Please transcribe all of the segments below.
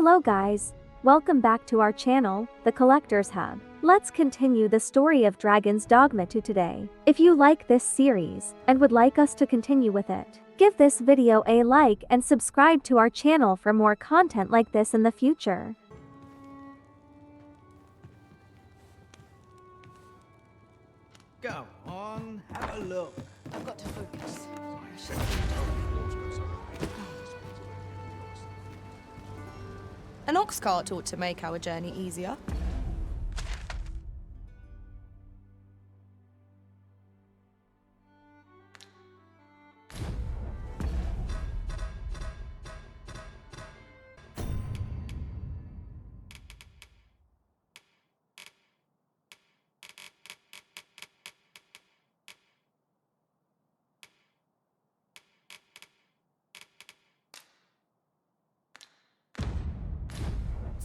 Hello guys, welcome back to our channel, The Collector's Hub. Let's continue the story of Dragon's Dogma today. If you like this series and would like us to continue with it, give this video a like and subscribe to our channel for more content like this in the future. Go on, have a look. I've got to focus. An ox cart ought to make our journey easier.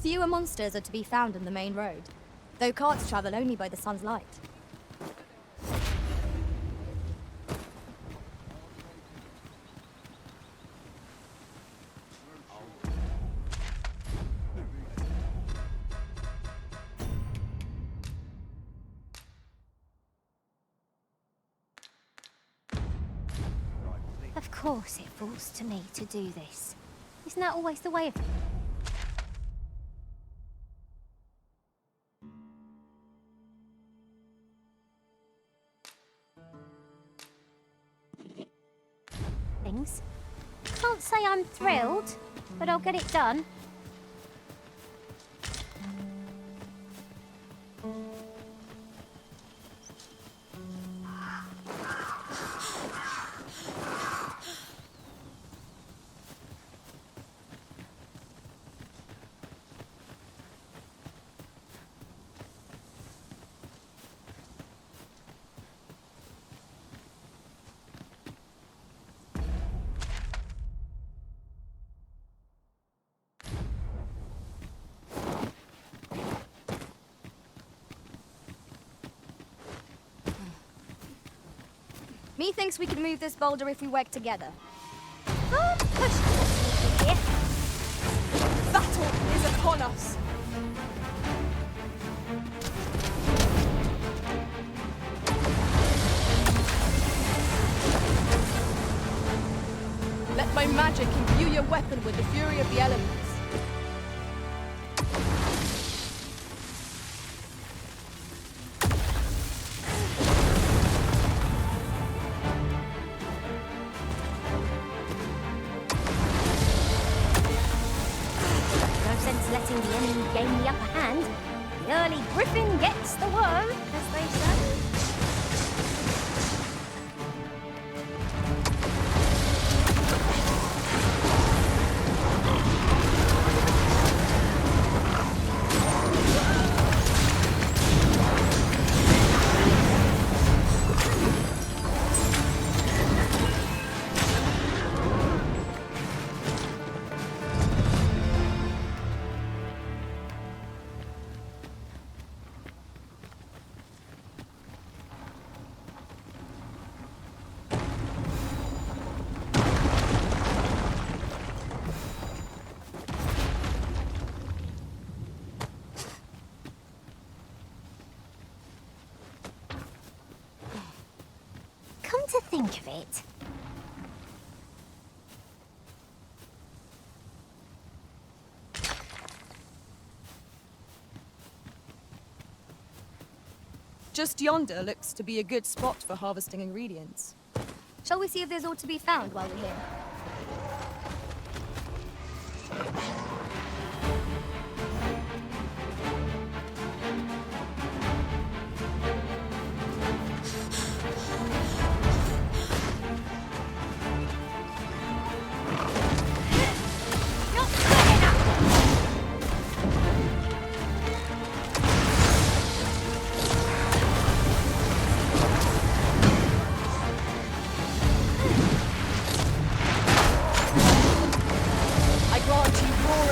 Fewer monsters are to be found on the main road, though carts travel only by the sun's light. Of course it falls to me to do this. Isn't that always the way of... things? Can't say I'm thrilled, but I'll get it done. Methinks we can move this boulder if we work together. Oh, push here. Battle is upon us! Let my magic imbue your weapon with the fury of the elements. No sense letting the enemy gain the upper hand. The early griffin gets the worm, as they say. Come to think of it, Just yonder looks to be a good spot for harvesting ingredients. Shall we see if there's aught to be found while we're here? not good enough. I grant you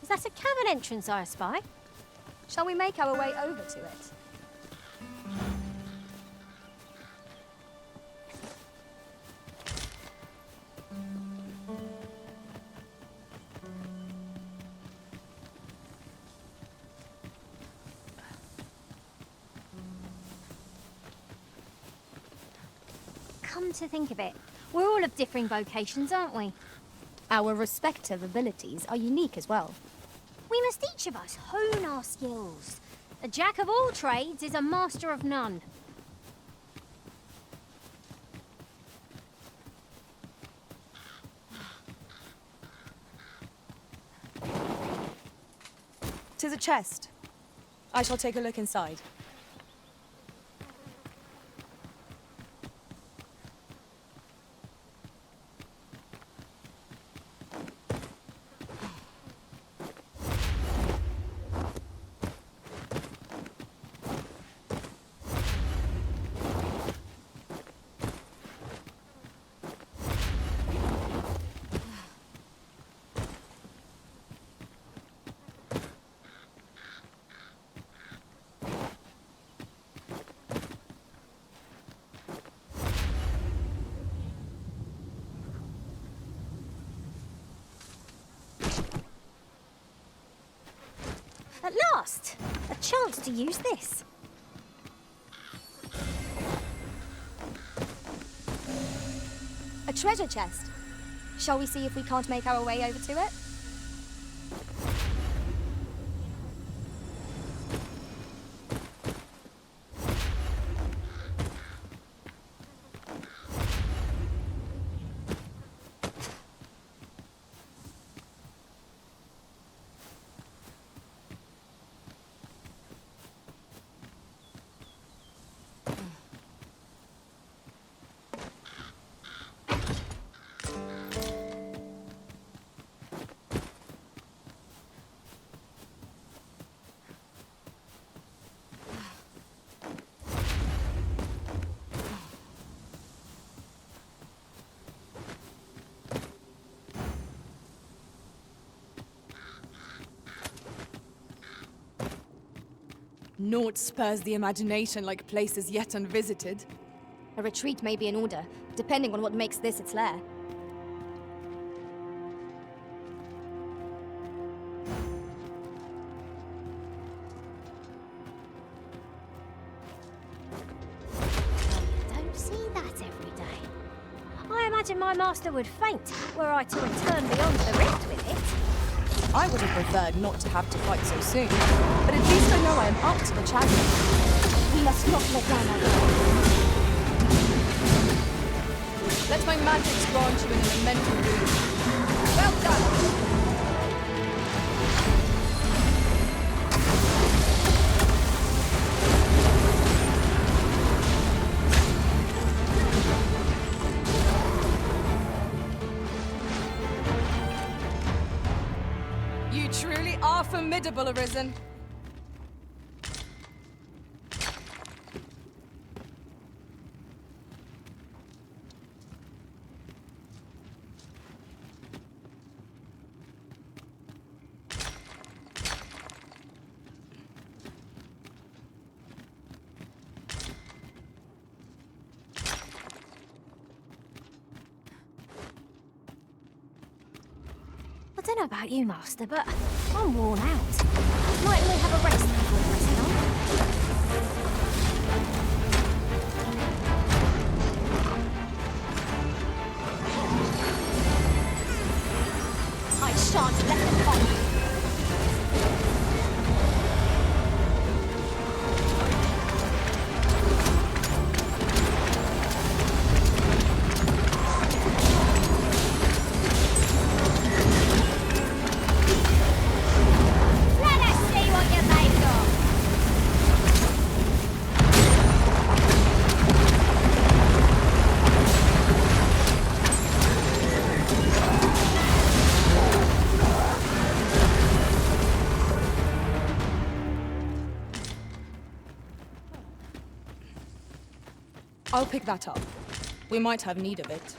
Is that a cavern entrance I espy? Shall we make our way over to it? Come to think of it, we're all of differing vocations, aren't we? Our respective abilities are unique as well. We must each of us hone our skills. A jack of all trades is a master of none. "'Tis a chest. I shall take a look inside." At last! A chance to use this. A treasure chest. Shall we see if we can't make our way over to it? Naught spurs the imagination like places yet unvisited. A retreat may be in order, depending on what makes this its lair. Don't see that every day. I imagine my master would faint were I to return beyond the rift with it. I would have preferred not to have to fight so soon, but at least I know I am up to the challenge. We must not let down our guard. Let my magic grant you an elemental boon. Well done! You truly are formidable, Arisen. I don't know about you, Master, but I'm worn out. Might we have a rest before pressing on? I shan't let them fight. Let us see what you're made of! I'll pick that up. We might have need of it.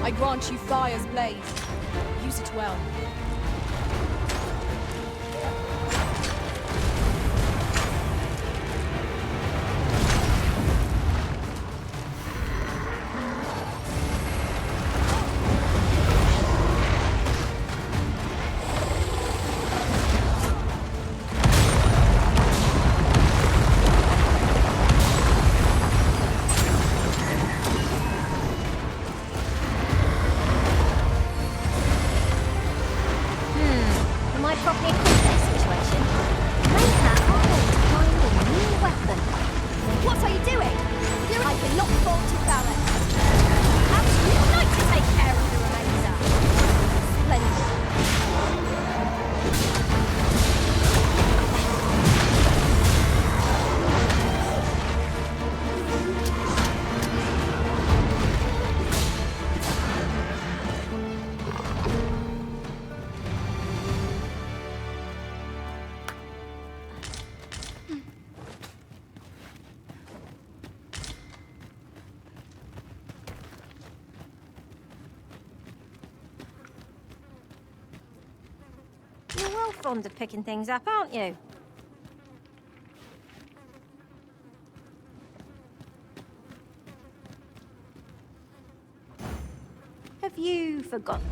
I grant you fire's blaze. Use it well. Am I properly equipped for this situation? Later, I want to find a new weapon. What are you doing? I cannot fall to balance. How would you like to take care of the remainder? Splendid. You're well fond of picking things up, aren't you? Have you forgotten?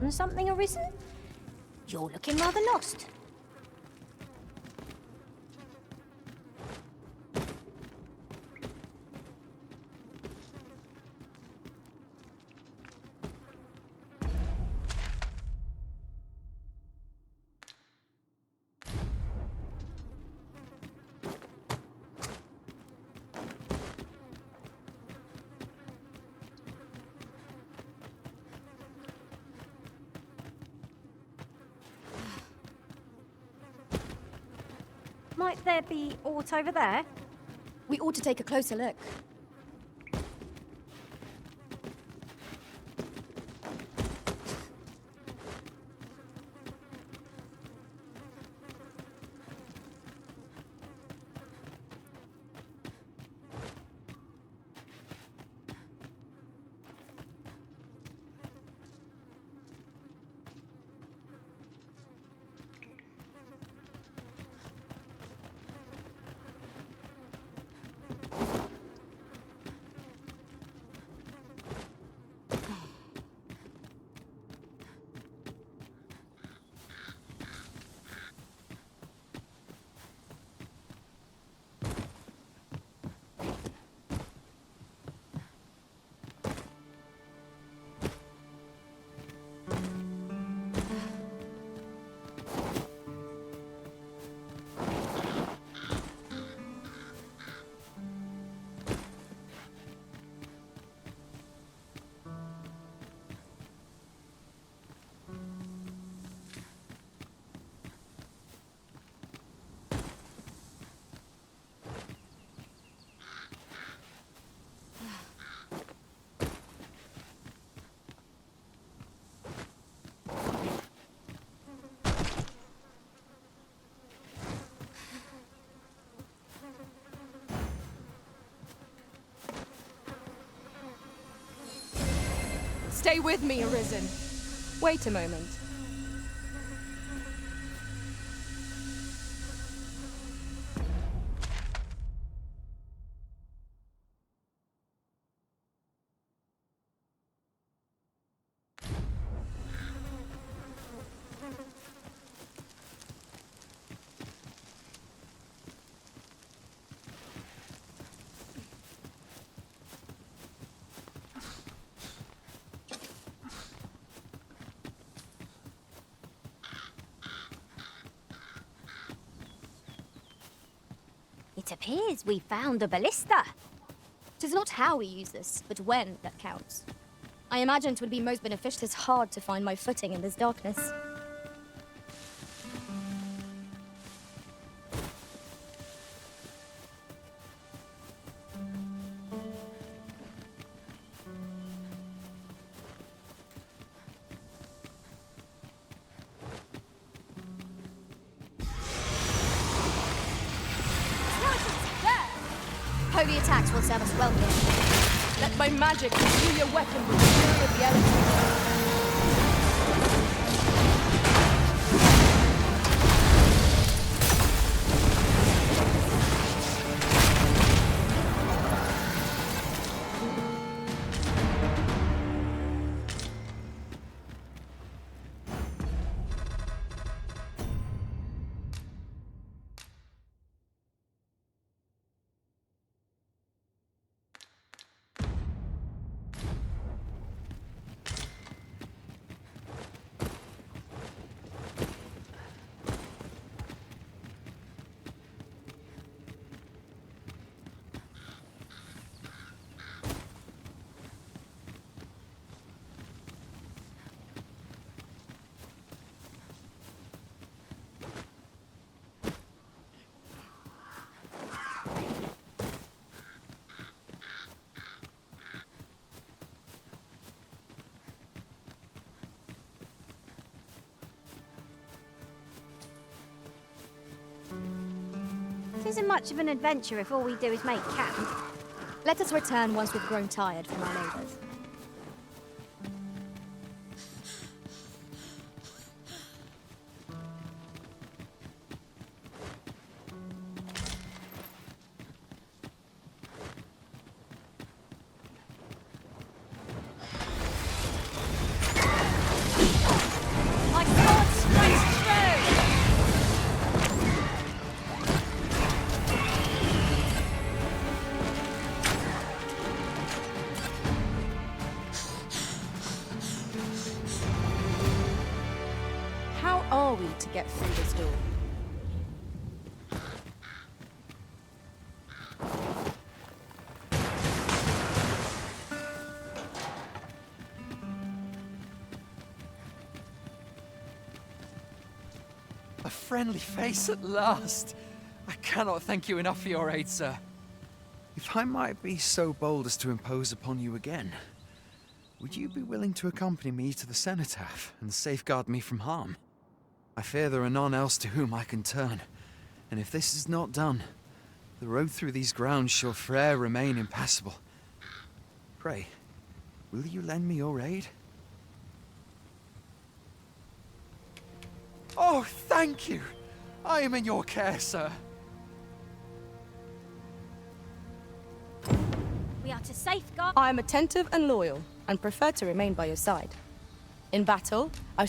Something arisen? You're looking rather lost. Might there be aught over there? We ought to take a closer look. Stay with me, Arisen. Wait a moment. It appears we found a ballista. Tis not how we use this, but when that counts. I imagine 'twould be most beneficial. 'Tis hard to find my footing in this darkness. Holy attacks will serve us well here. Let my magic imbue your weapon with the fury of the elements. It isn't much of an adventure if all we do is make camp. Let us return once we've grown tired from our labours. My sword strikes true! How are we to get through this door? A friendly face at last. I cannot thank you enough for your aid, sir. If I might be so bold as to impose upon you again, would you be willing to accompany me to the cenotaph and safeguard me from harm? I fear there are none else to whom I can turn, and if this is not done, the road through these grounds shall fore'er remain impassable. Pray, will you lend me your aid? Oh, thank you. I am in your care, sir. We are to safeguard. I am attentive and loyal, and prefer to remain by your side. In battle, I...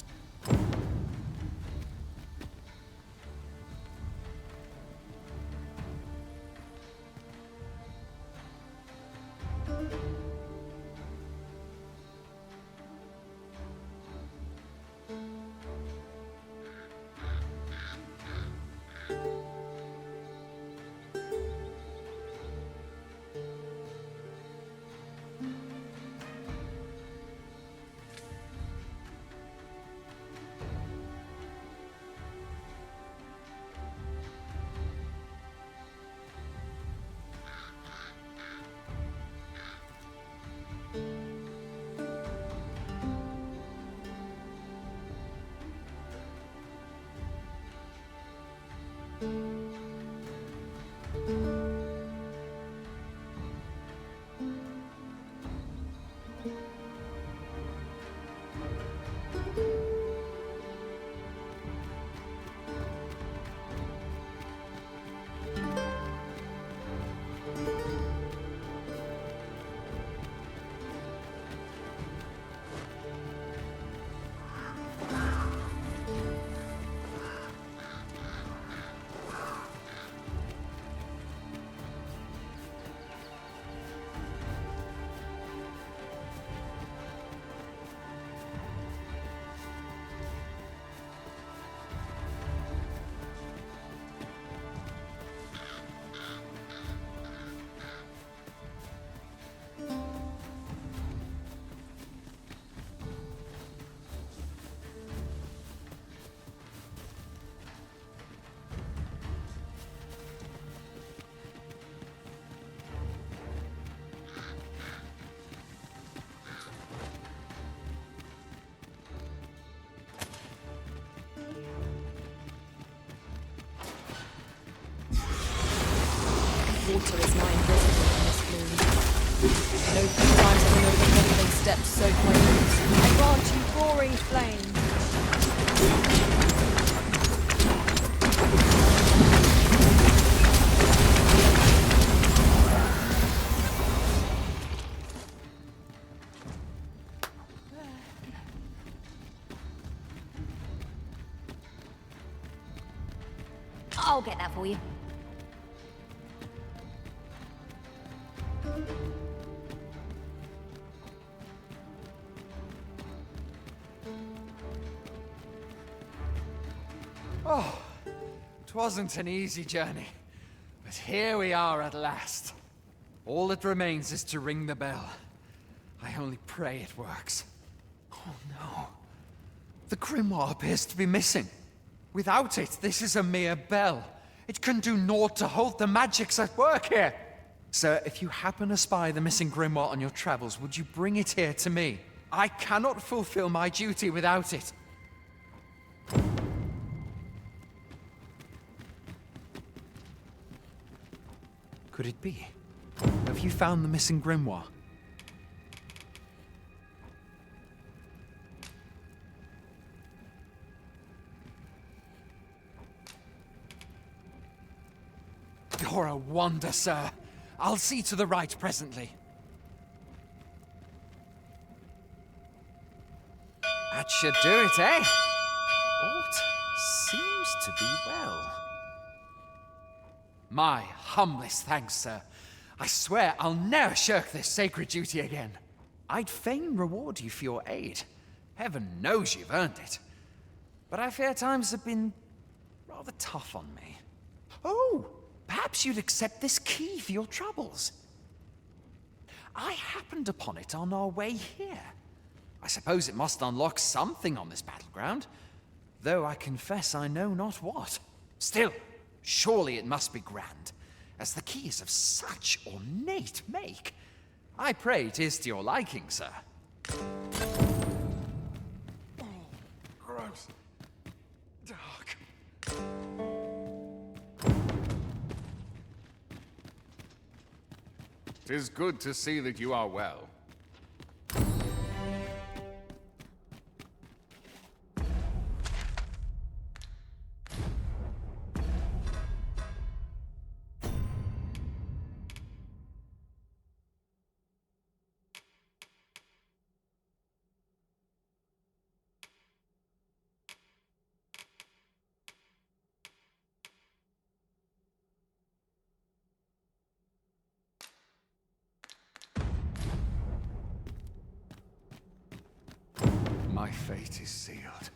water is nigh invisible in this gloom. No few times have I known the holy steps soak my boots. I grant you roaring flame. I'll get that for you. Oh, it wasn't an easy journey, but here we are at last. All that remains is to ring the bell. I only pray it works. Oh no. The grimoire appears to be missing. Without it, this is a mere bell. It can do naught to hold the magics at work here. Sir, if you happen to spy the missing grimoire on your travels, would you bring it here to me? I cannot fulfill my duty without it. Could it be? Have you found the missing grimoire? You're a wonder, sir. I'll see to the right presently. That should do it, eh? Alt seems to be well. My humblest thanks, sir. I swear I'll never shirk this sacred duty again. I'd fain reward you for your aid. Heaven knows you've earned it. But I fear times have been rather tough on me. Oh, perhaps you'd accept this key for your troubles. I happened upon it on our way here. I suppose it must unlock something on this battleground, though I confess I know not what. Still, surely it must be grand, as the key is of such ornate make. I pray it is to your liking, sir. Oh, gross. Dark. 'Tis good to see that you are well. My fate is sealed.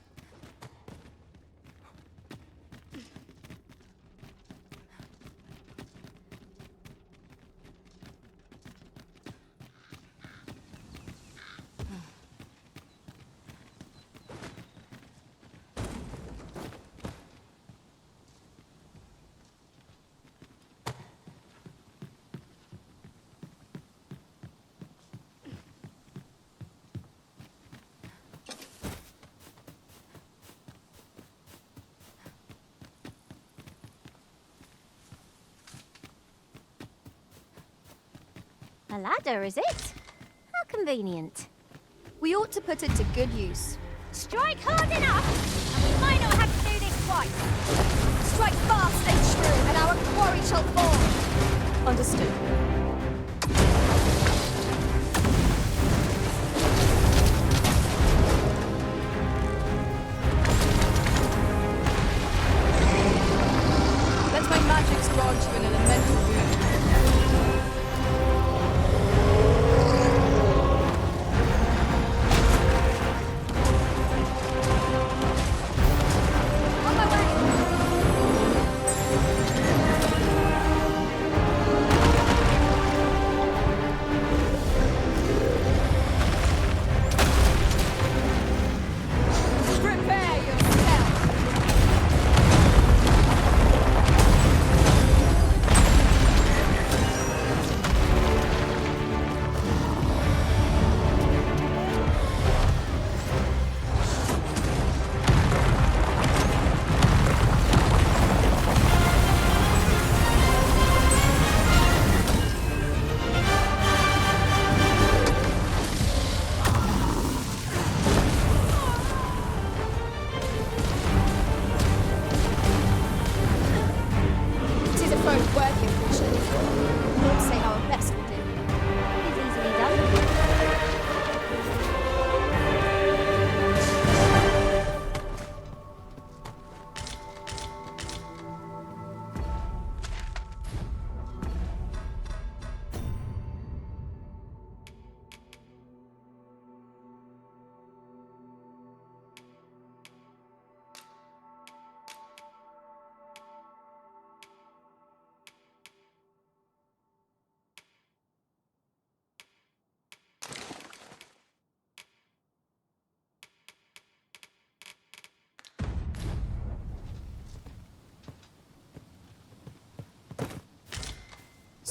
A ladder, is it? How convenient. We ought to put it to good use. Strike hard enough, and we might not have to do this twice. Strike fast and true, and our quarry shall fall. Understood. Let my magics grant you an elemental boon. On my way!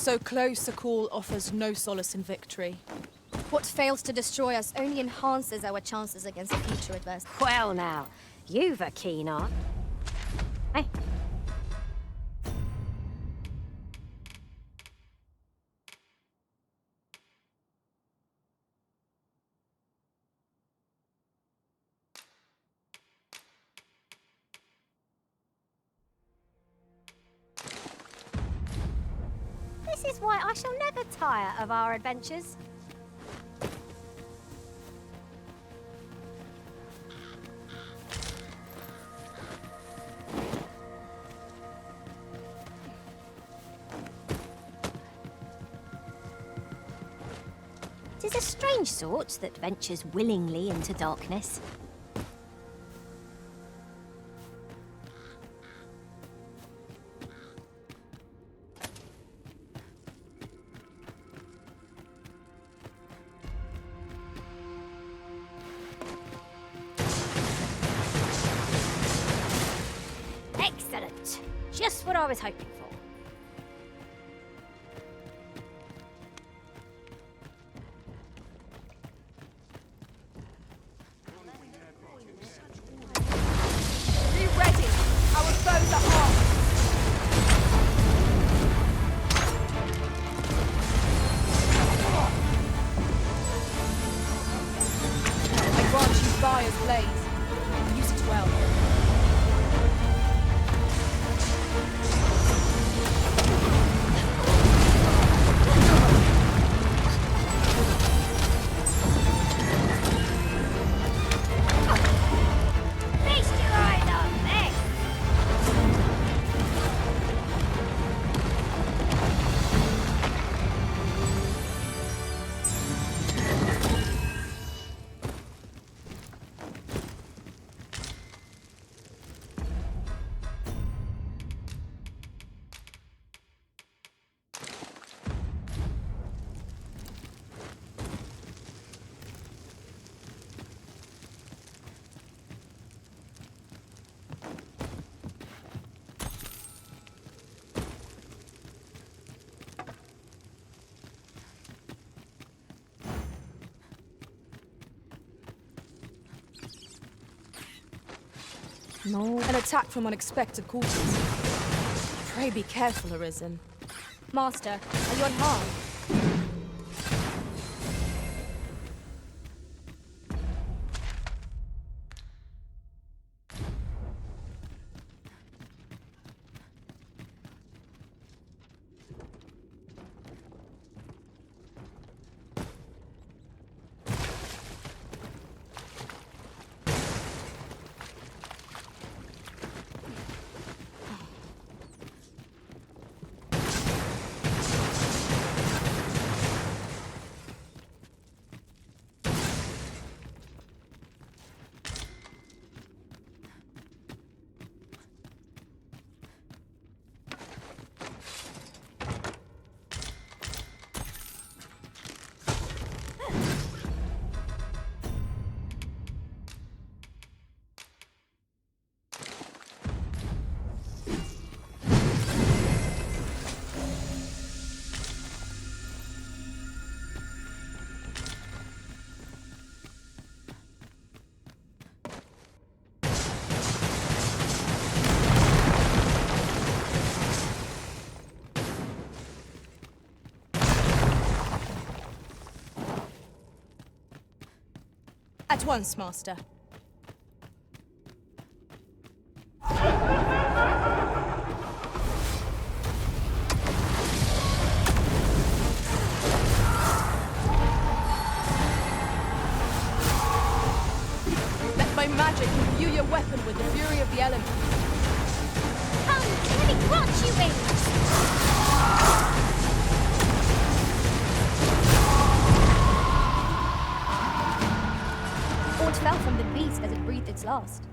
So close a call offers no solace in victory. What fails to destroy us only enhances our chances against future adversity. Well now, you've a keen eye. Hey, this is why I shall never tire of our adventures. Tis a strange sort that ventures willingly into darkness. Excellent! Just what I was hoping for. Be ready! Our foes are armed! I grant you fire's blaze. Use it well. Feast your eyes on this! No. An attack from unexpected quarters. Pray be careful, Arisen. Master, are you unharmed? At once, Master. Let my magic imbue your weapon with the fury of the elements. Come, let me grant you wings! Aught fell from the beast as it breathed its last.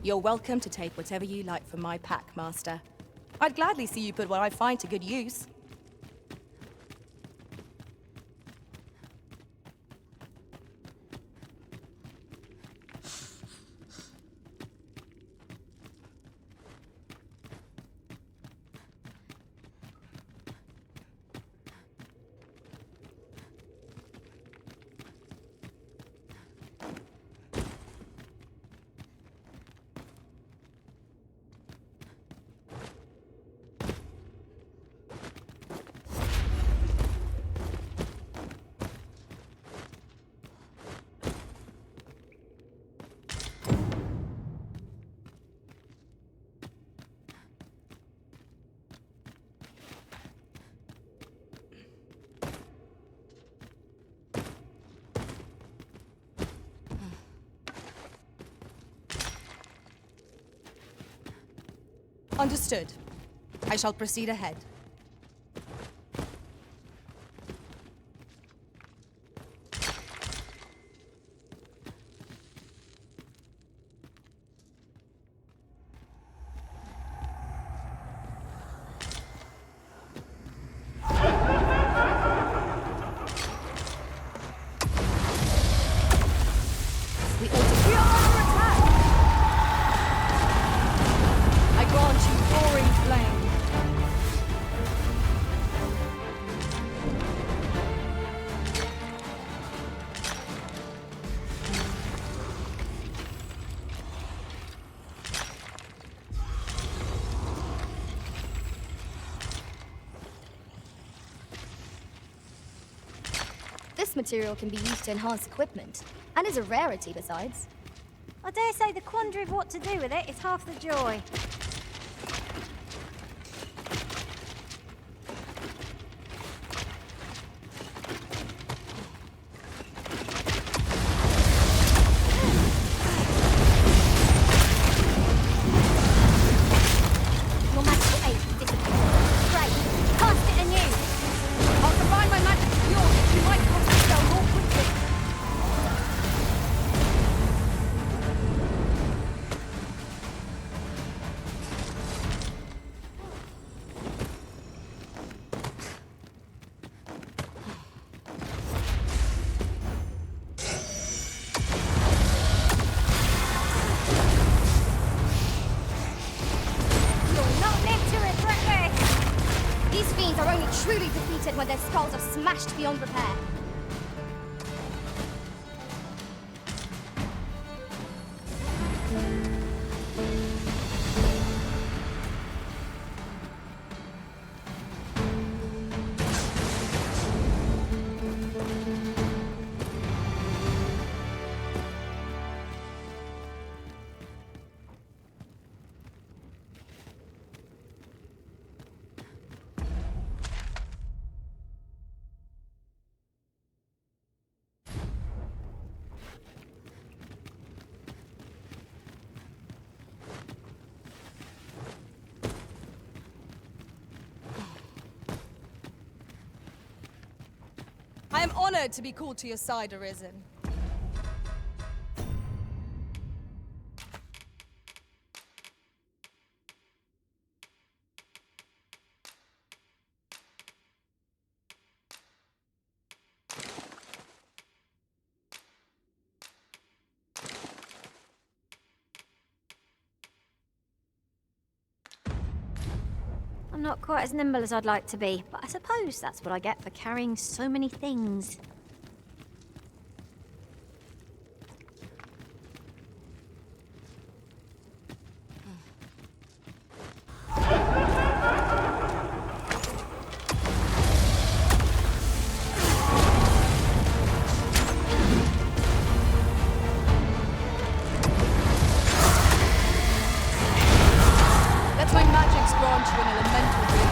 You're welcome to take whatever you like from my pack, Master. I'd gladly see you put what I find to good use. Understood. I shall proceed ahead. We are under attack! I grant you roaring flame. This material can be used to enhance equipment, and is a rarity besides. I dare say the quandary of what to do with it is half the joy. Your magical aid has disappeared. Great. Cast it anew. I'll combine my magic with yours. You might cross the spell more quickly. You'll not live to regret this. These fiends are only truly defeated when their skulls are smashed beyond repair. I am honored to be called to your side, Arisen. I'm not quite as nimble as I'd like to be, but I suppose that's what I get for carrying so many things. Let my magics grant you an elemental relief.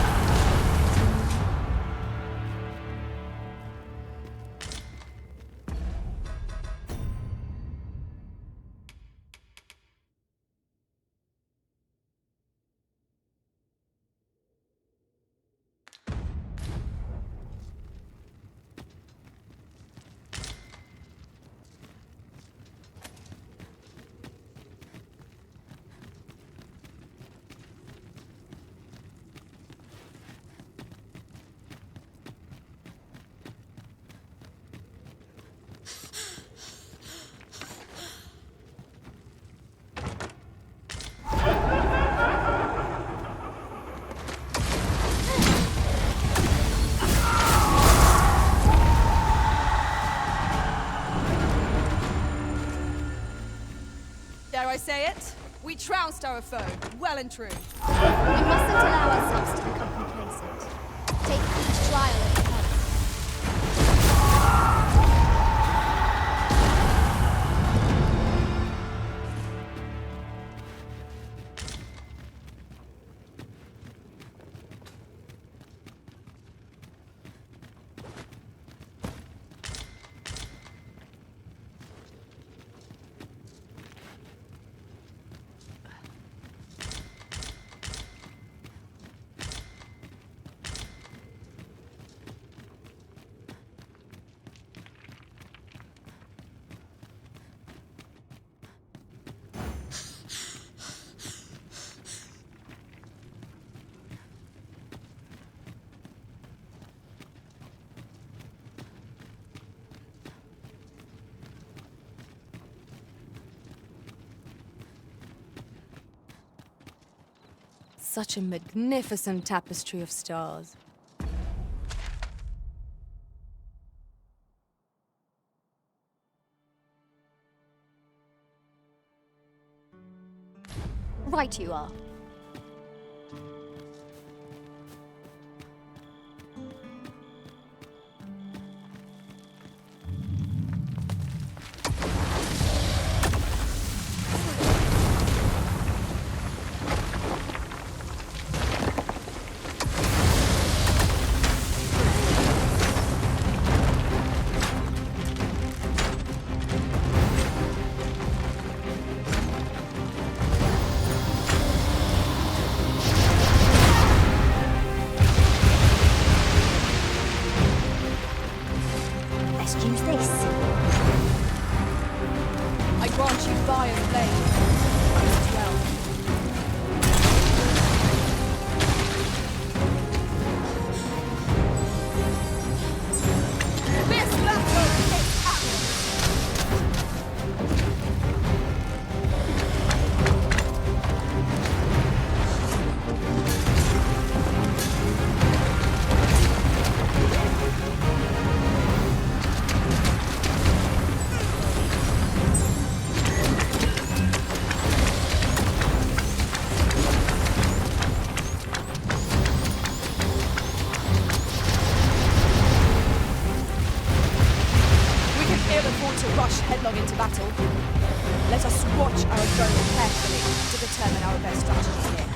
say it. We trounced our foe, well and true. We mustn't allow ourselves to become complacent. Take each trial as it comes. Such a magnificent tapestry of stars. Right you are. Let's use this. I grant you fire and flame. As well. This battle is ours! We can feel the want to rush headlong into battle. Let us watch our foe carefully to determine our best strategy here.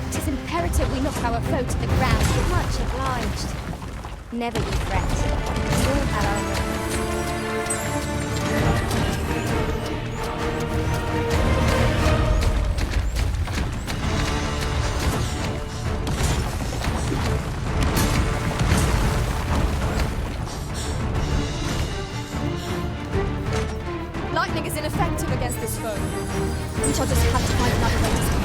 It is imperative we knock our foe to the ground. Much obliged. Never you fret. We'll have our way. Lightning is ineffective against this foe. We shall just have to find another way to start.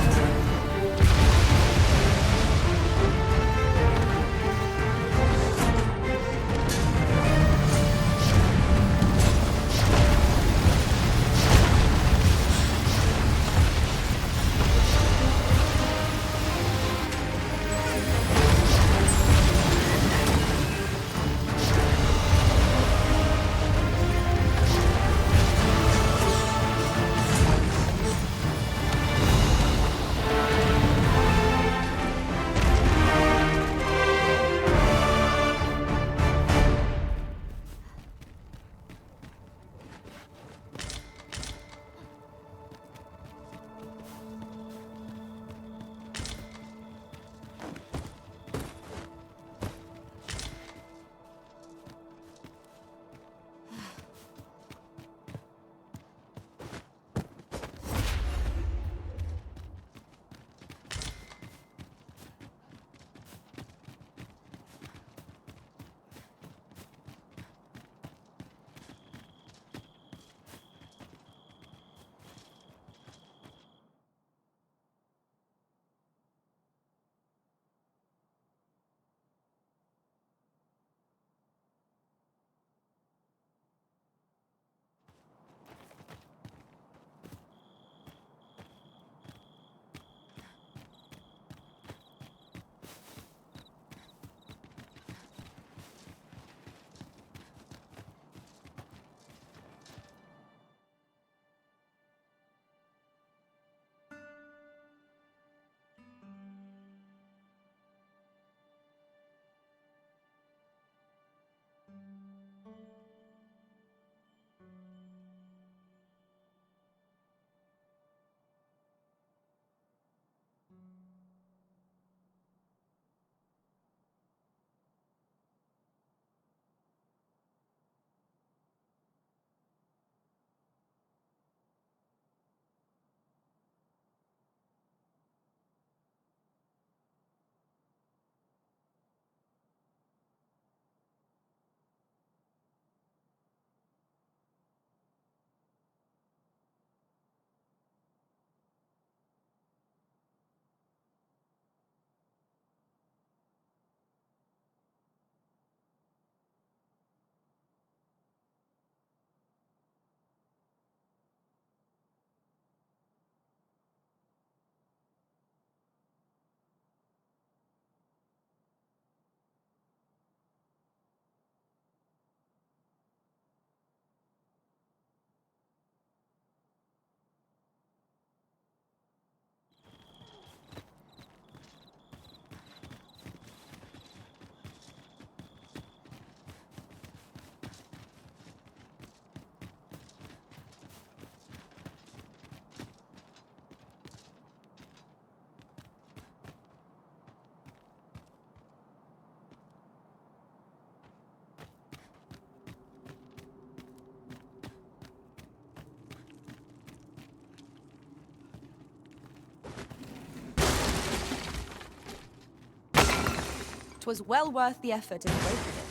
'Twas well worth the effort in the wake of it.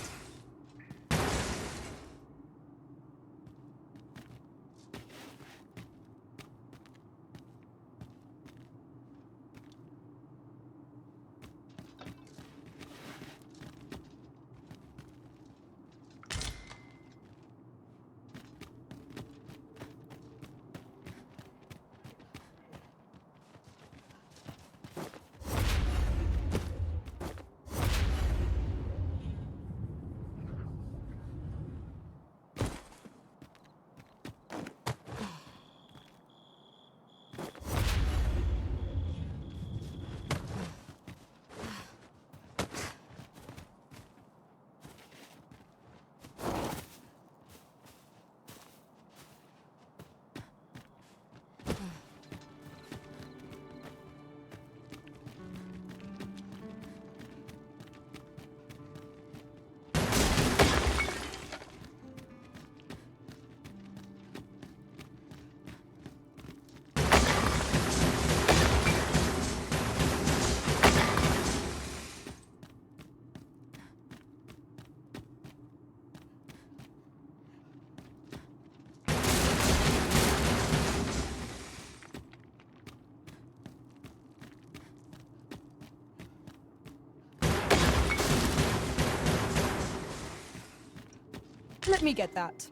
Let me get that.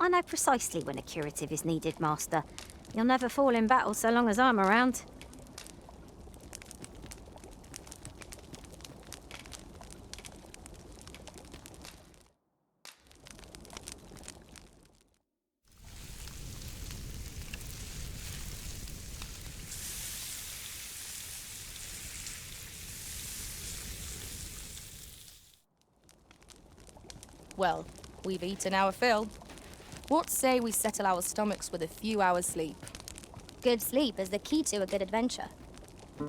I know precisely when a curative is needed, Master. You'll never fall in battle so long as I'm around. Well, we've eaten our fill. What say we settle our stomachs with a few hours' sleep? Good sleep is the key to a good adventure. I'll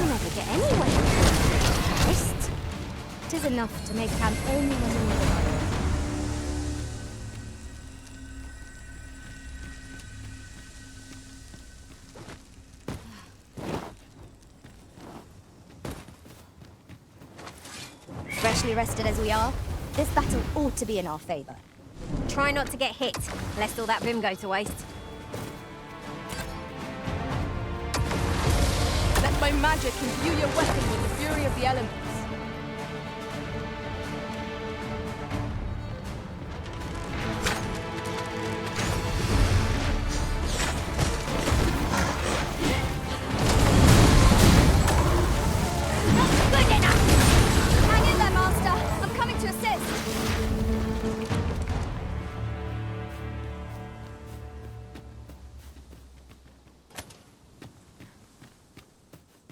never get anywhere. Rest. It is enough to make camp only when we need it. Freshly rested as we are, this battle ought to be in our favor. Try not to get hit, lest all that vim go to waste. Let my magic imbue your weapon with the fury of the elements. Good enough! Hang in there, Master! I'm coming to assist!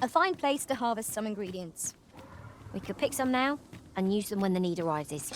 A fine place to harvest some ingredients. We could pick some now and use them when the need arises.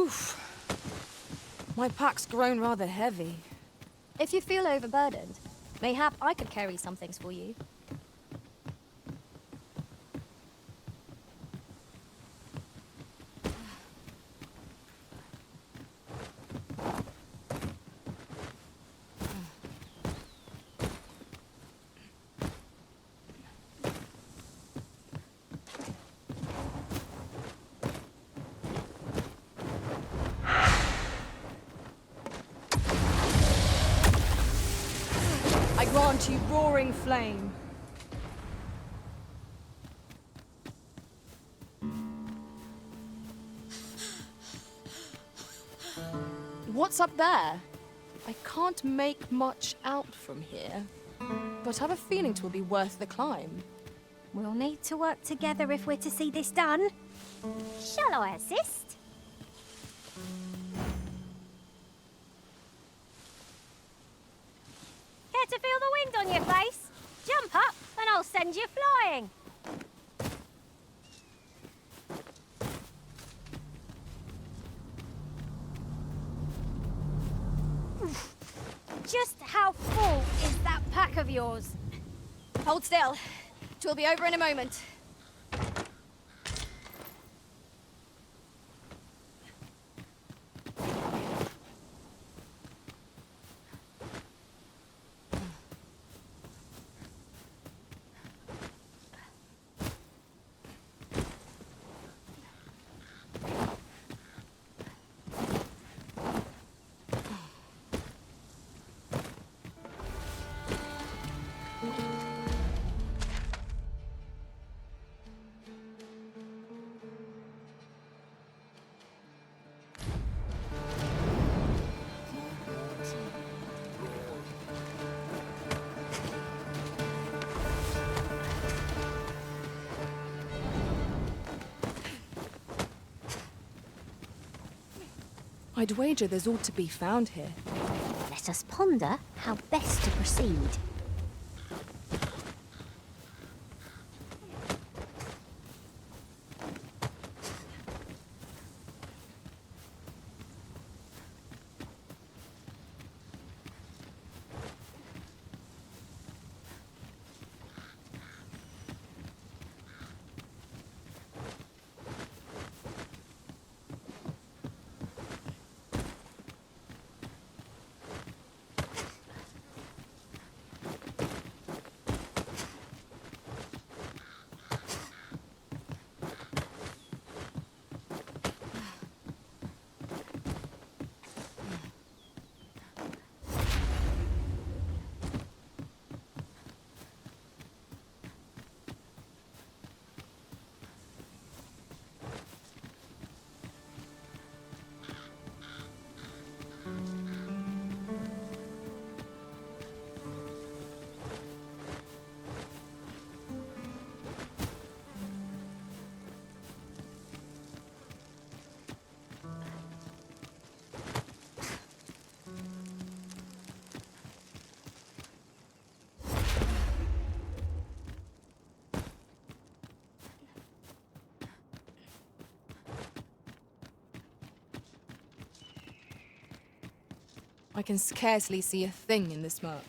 Oof. My pack's grown rather heavy. If you feel overburdened, mayhap I could carry some things for you. I grant you roaring flame. What's up there? I can't make much out from here, but I have a feeling 'twill be worth the climb. We'll need to work together if we're to see this done. Shall I assist? Care to feel the wind on your face? Jump up and I'll send you flying. Just how full is that pack of yours? Hold still. 'Twill be over in a moment. I'd wager there's ought to be found here. Let us ponder how best to proceed. I can scarcely see a thing in this murk.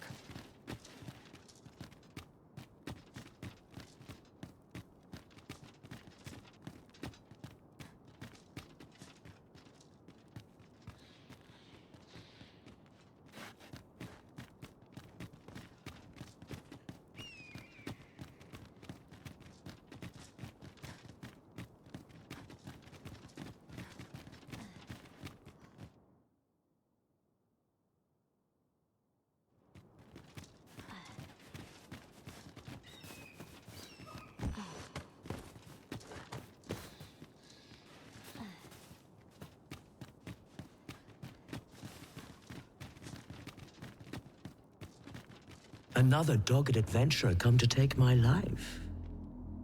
Another dogged adventurer come to take my life.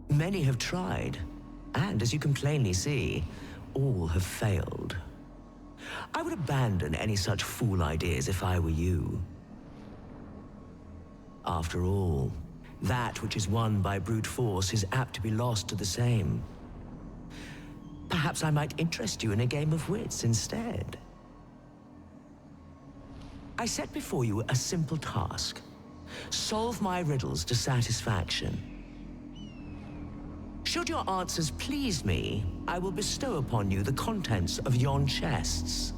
Many have tried, and as you can plainly see, all have failed. I would abandon any such fool ideas if I were you. After all, that which is won by brute force is apt to be lost to the same. Perhaps I might interest you in a game of wits instead. I set before you a simple task. Solve my riddles to satisfaction. Should your answers please me, I will bestow upon you the contents of yon chests.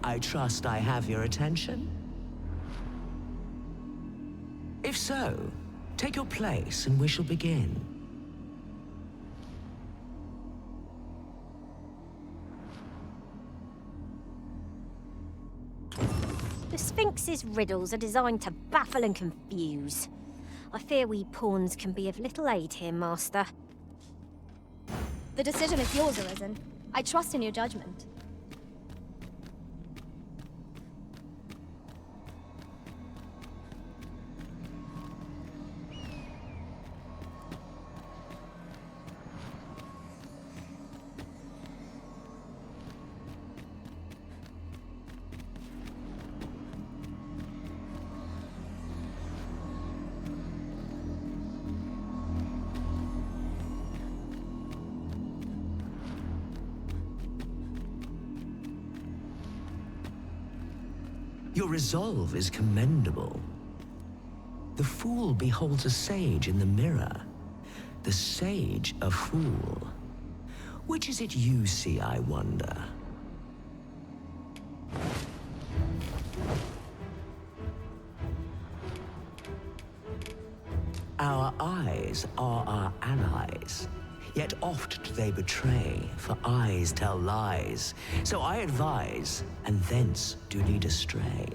I trust I have your attention? If so, take your place and we shall begin. The Sphinx's riddles are designed to baffle and confuse. I fear we pawns can be of little aid here, Master. The decision is yours, Arisen. I trust in your judgment. Your resolve is commendable. The fool beholds a sage in the mirror. The sage a fool. Which is it you see, I wonder? Our eyes are our allies. Yet oft do they betray, for eyes tell lies. So I advise, and thence do lead astray.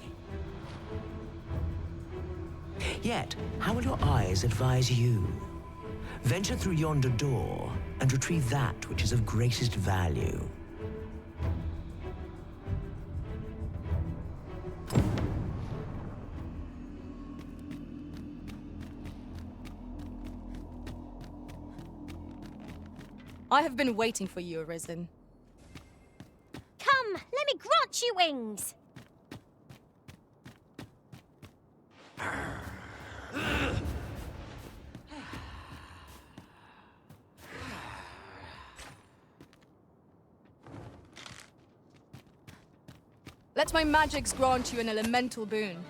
Yet, how will your eyes advise you? Venture through yonder door, and retrieve that which is of greatest value. I have been waiting for you, Arisen. Come, let me grant you wings! Let my magics grant you an elemental boon.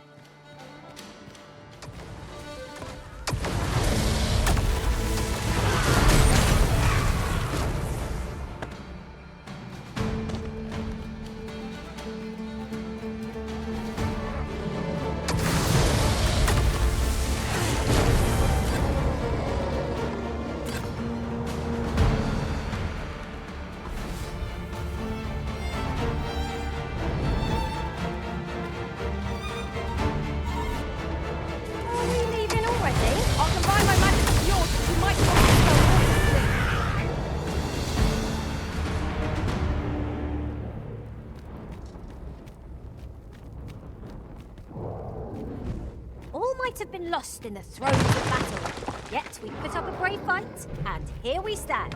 Have been lost in the throes of battle. Yet we put up a brave fight, and here we stand.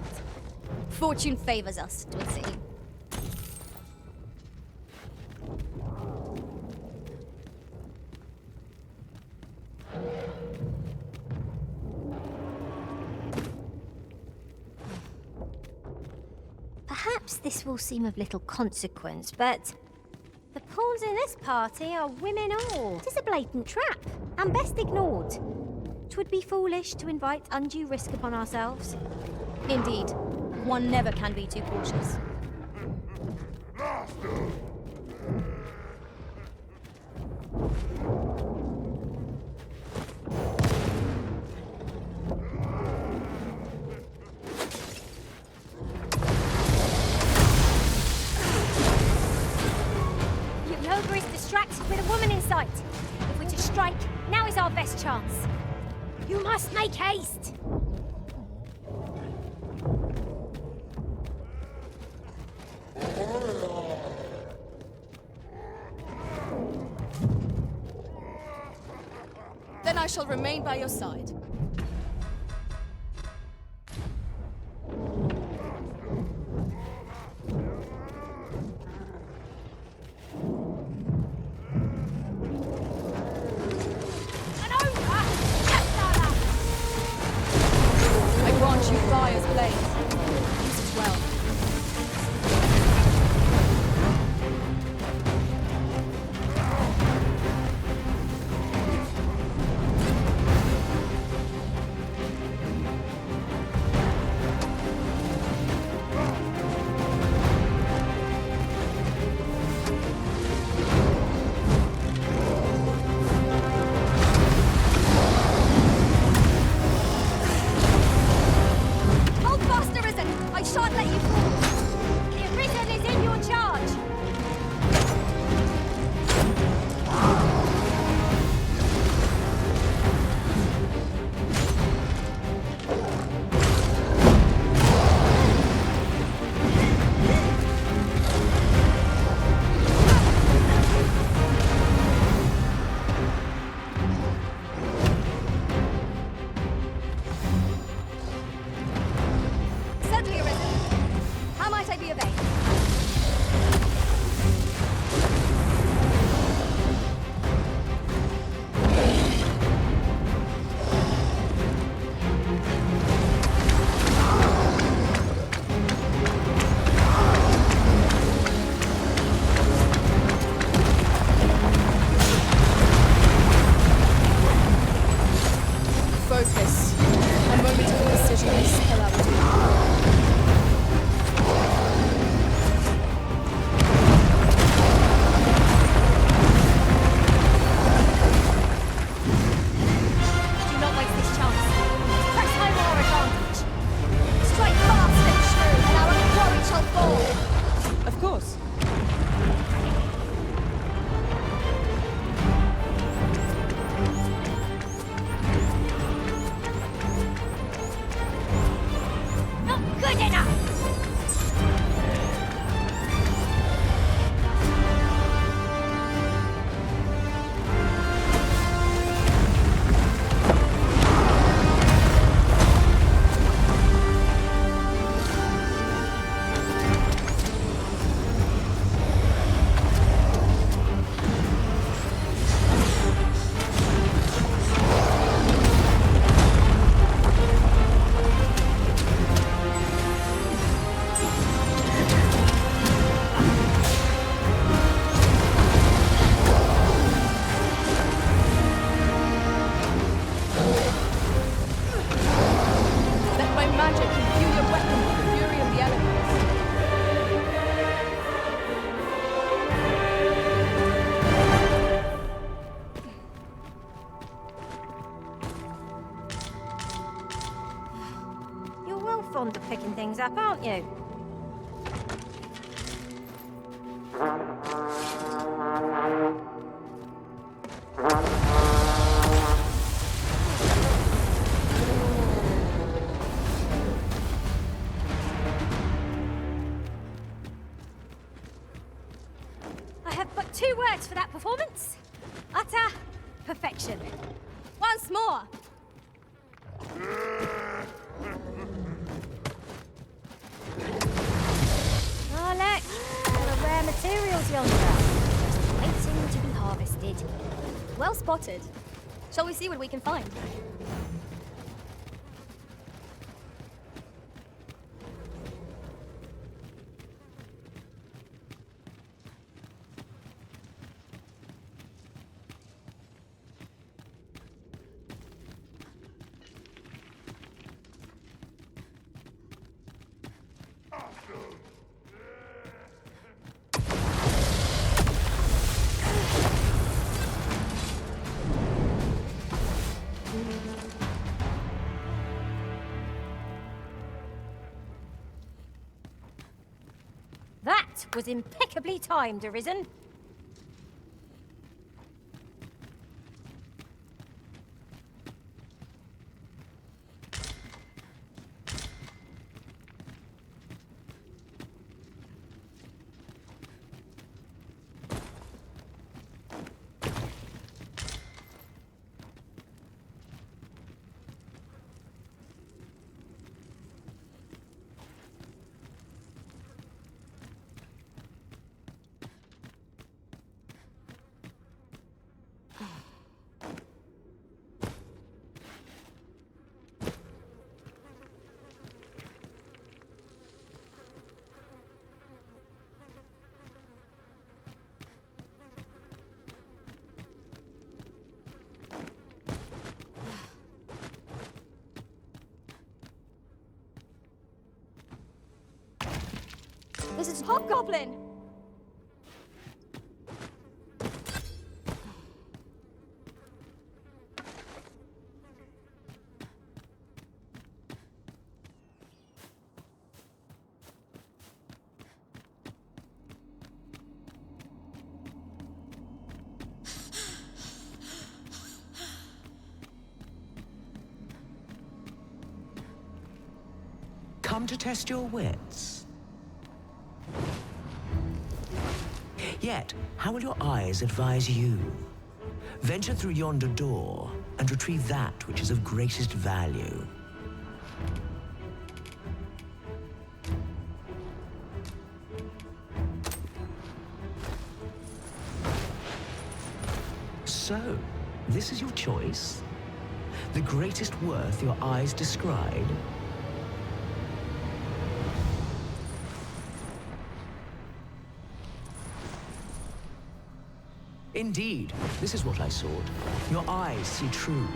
Fortune favors us, it would seem. Perhaps this will seem of little consequence, but the pawns in this party are women all. It is a blatant trap, and best ignored. 'Twould be foolish to invite undue risk upon ourselves. Indeed. One never can be too cautious. Yoga is distracted with a woman in sight. If we're to strike, now is our best chance. You must make haste! Then I shall remain by your side. I grant you fire's blade. Use it well. decision may spill out into Do not waste this chance. Press home our advantage. Strike fast and true, and our quarry shall fall. Of course. Not good enough! Let my magic imbue your weapon with the fury of the elements. You're well fond of picking things up, aren't you? I have but two words for that performance. Utter perfection. once more. Oh, look! There are rare materials yonder. Just waiting to be harvested. Well spotted. Shall we see what we can find? That was impeccably timed, Arisen. This is Hobgoblin! Come to test your wits. Yet, how will your eyes advise you? Venture through yonder door and retrieve that which is of greatest value. So, this is your choice? The greatest worth your eyes descried? Indeed, this is what I sought. Your eyes see true.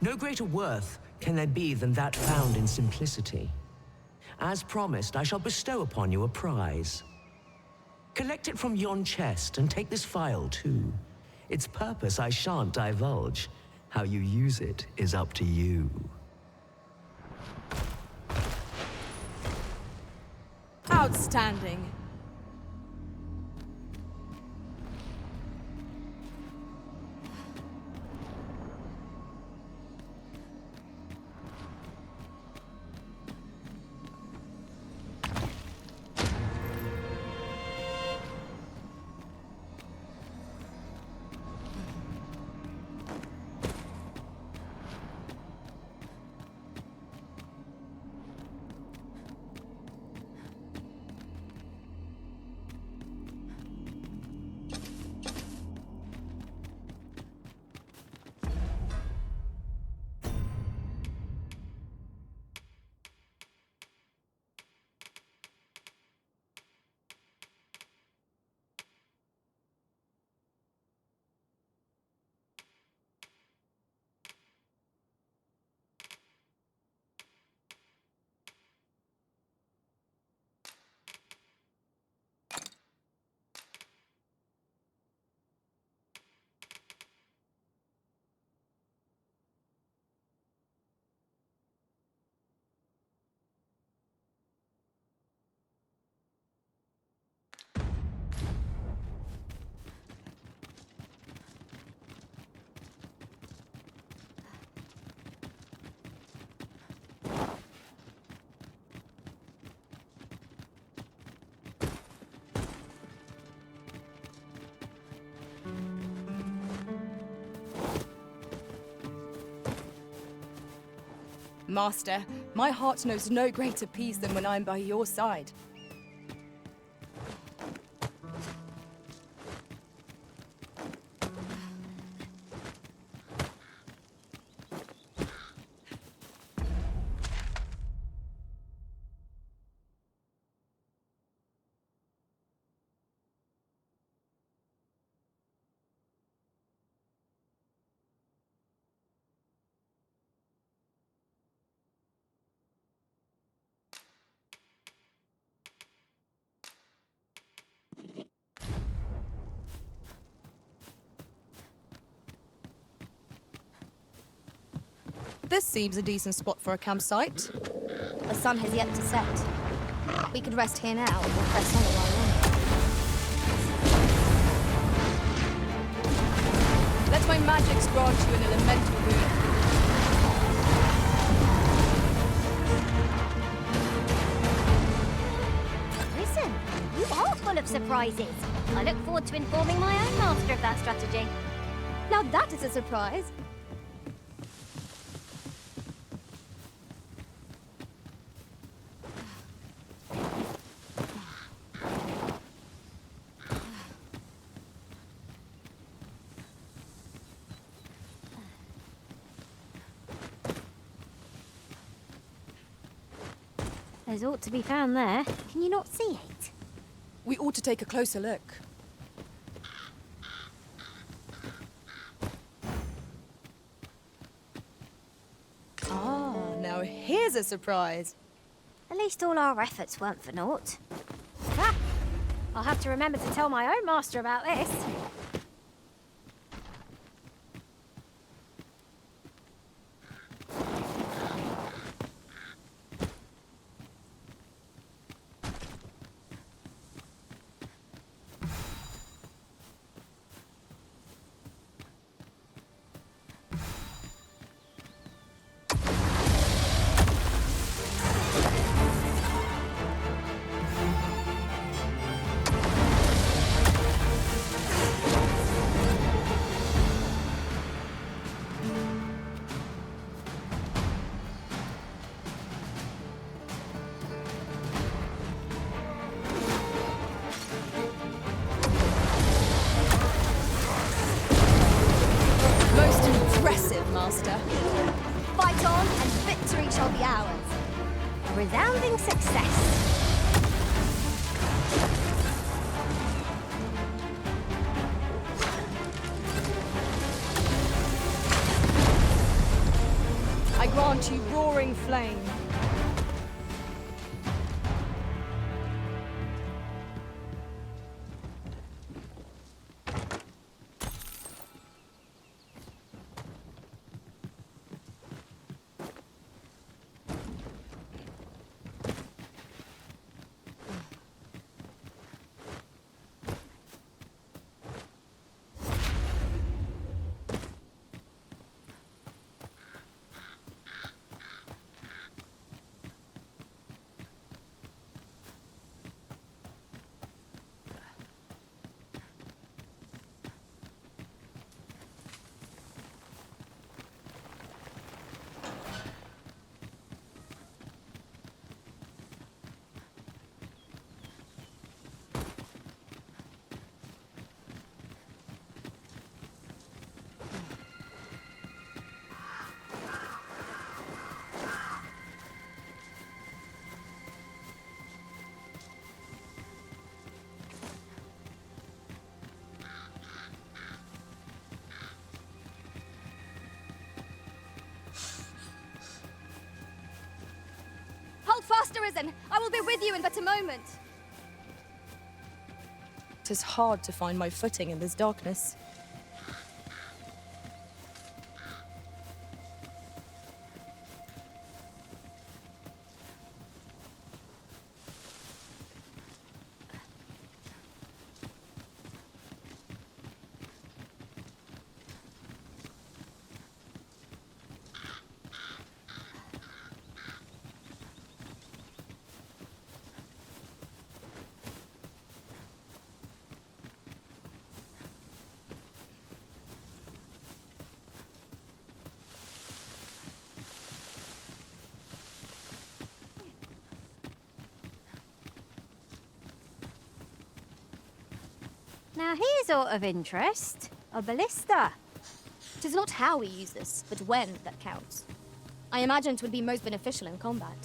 No greater worth can there be than that found in simplicity. As promised, I shall bestow upon you a prize. Collect it from yon chest and take this file too. Its purpose I shan't divulge. How you use it is up to you. Outstanding. Master, my heart knows no greater peace than when I'm by your side. This seems a decent spot for a campsite. The sun has yet to set. We could rest here now or press on a while longer. Let my magics grant you an elemental boon. Listen, you are full of surprises. I look forward to informing my own master of that strategy. Now that is a surprise. There's ought to be found there. Can you not see it? We ought to take a closer look. Ah, now here's a surprise. At least all our efforts weren't for naught. Ha! I'll have to remember to tell my own master about this. Master. Fight on, and victory shall be ours. A resounding success. grant you roaring flame. Hold fast, Arisen! I will be with you in but a moment. It is hard to find my footing in this darkness. Now here's aught of interest. A ballista. It is not how we use this, but when that counts. I imagine it would be most beneficial in combat.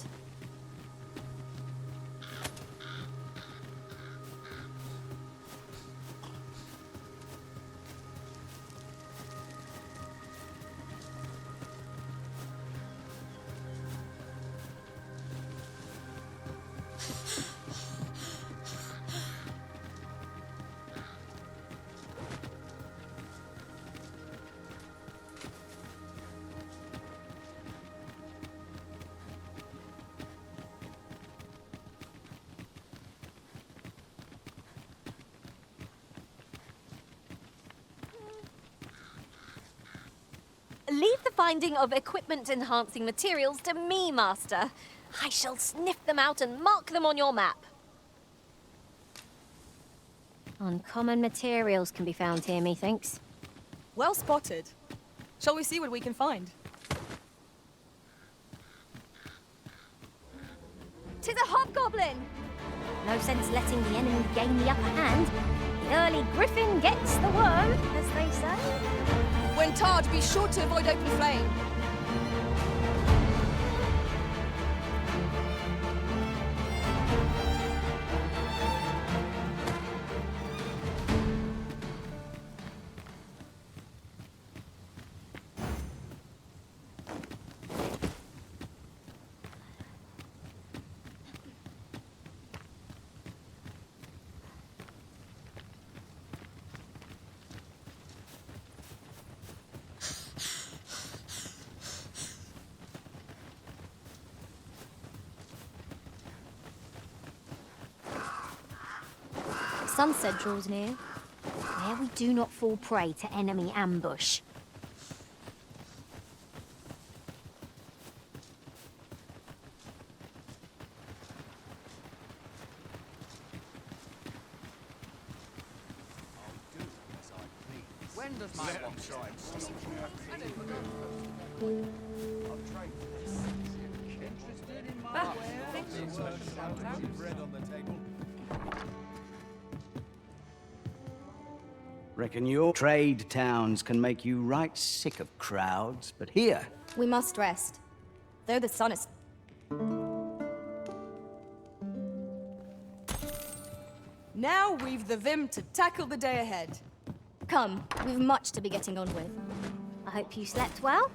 Leave the finding of equipment-enhancing materials to me, Master. I shall sniff them out and mark them on your map. Uncommon materials can be found here, methinks. Well spotted. Shall we see what we can find? 'Tis a hobgoblin! No sense letting the enemy gain the upper hand. The early griffin gets the worm, as they say. When tarred, be sure to avoid open flame. Sunset draws near. Where we do not fall prey to enemy ambush. When does my Reckon your trade towns can make you right sick of crowds, but here... We must rest. Though the sun is... Now we've the vim to tackle the day ahead. Come, we've much to be getting on with. I hope you slept well.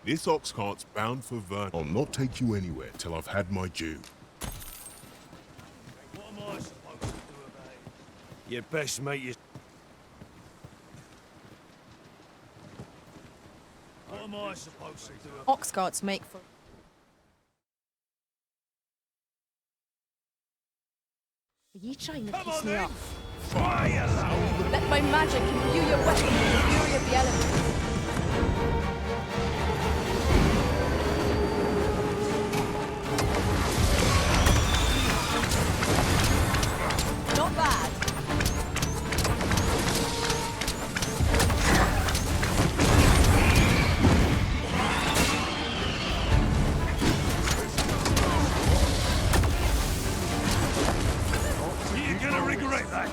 This ox cart's bound for Vern. I'll not take you anywhere till I've had my due. What am I supposed to do about it? You'd best make your... What am I supposed to do? Ox carts make for... Are you trying to Come piss on me then! off? Fire low! Let my magic imbue your weapon with the fury of the elements. Not bad. You're gonna regret that!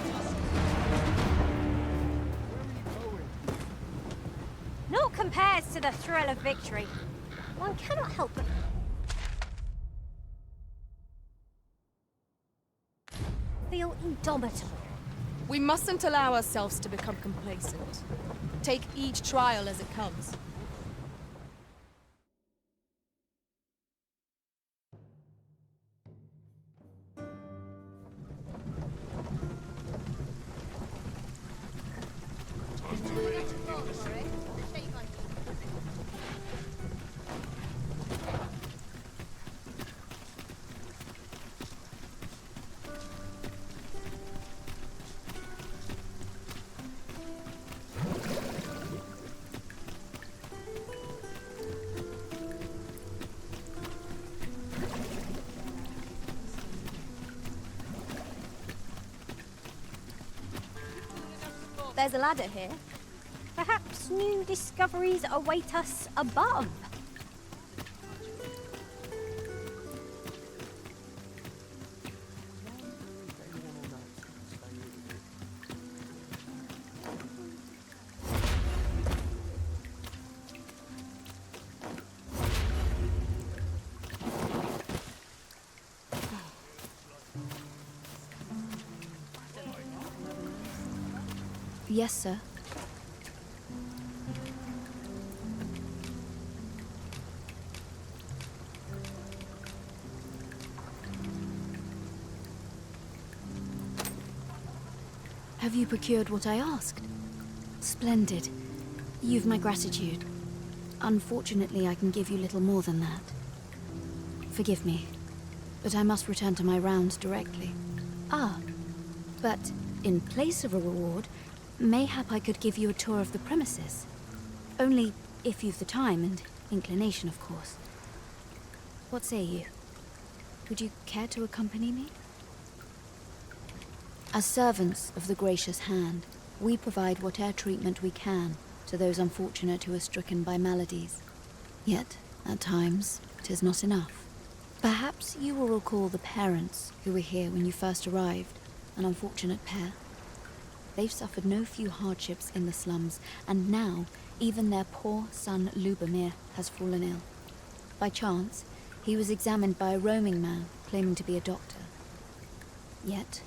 Naught compares to the thrill of victory. One cannot help but feel indomitable. We mustn't allow ourselves to become complacent. Take each trial as it comes. There's a ladder here. Perhaps new discoveries await us above. Yes, sir. Have you procured what I asked? Splendid. You've my gratitude. Unfortunately, I can give you little more than that. Forgive me, but I must return to my rounds directly. Ah, but in place of a reward, mayhap I could give you a tour of the premises. Only if you've the time and inclination, of course. What say you? Would you care to accompany me? As servants of the gracious hand, we provide whatever treatment we can to those unfortunate who are stricken by maladies. Yet, at times, 'tis not enough. Perhaps you will recall the parents who were here when you first arrived, an unfortunate pair. They've suffered no few hardships in the slums, and now even their poor son Lubomir has fallen ill. By chance, he was examined by a roaming man claiming to be a doctor. Yet,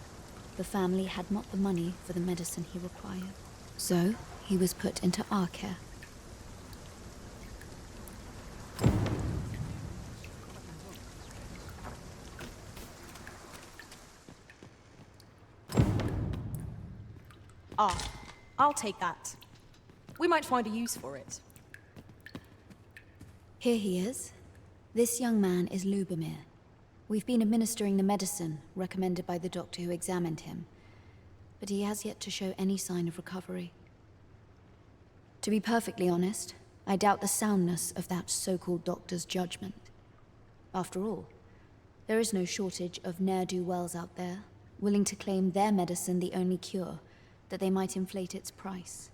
the family had not the money for the medicine he required. So, he was put into our care. Ah, I'll take that. We might find a use for it. Here he is. This young man is Lubomir. We've been administering the medicine recommended by the doctor who examined him, but he has yet to show any sign of recovery. To be perfectly honest, I doubt the soundness of that so-called doctor's judgment. After all, there is no shortage of ne'er-do-wells out there, willing to claim their medicine the only cure, that they might inflate its price.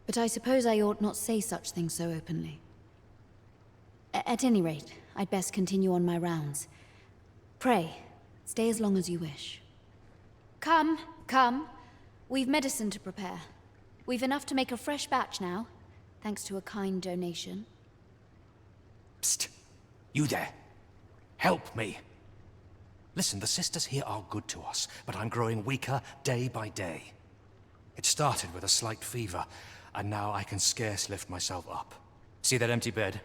But I suppose I ought not say such things so openly. At any rate, I'd best continue on my rounds. Pray, stay as long as you wish. Come, come. We've medicine to prepare. We've enough to make a fresh batch now, thanks to a kind donation. Psst! You there! Help me! Listen, the sisters here are good to us, but I'm growing weaker day by day. It started with a slight fever, and now I can scarce lift myself up. See that empty bed?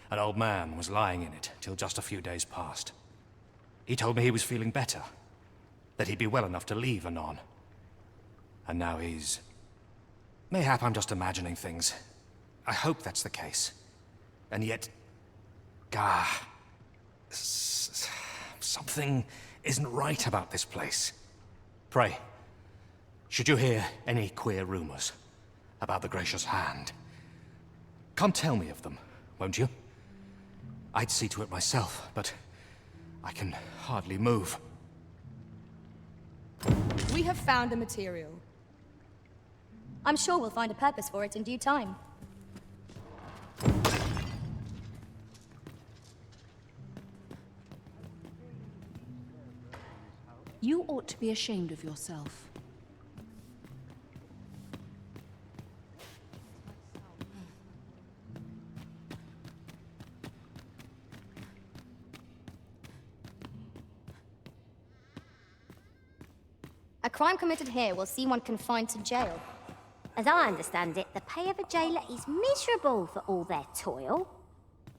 An old man was lying in it till just a few days past. He told me he was feeling better, that he'd be well enough to leave anon. And now he's... Mayhap I'm just imagining things. I hope that's the case. And yet... Gah... Something isn't right about this place. Pray, should you hear any queer rumors about the Gracious Hand, come tell me of them, won't you? I'd see to it myself, but I can hardly move. We have found the material. I'm sure we'll find a purpose for it in due time. You ought to be ashamed of yourself. A crime committed here will see one confined to jail. As I understand it, the pay of a jailer is miserable for all their toil.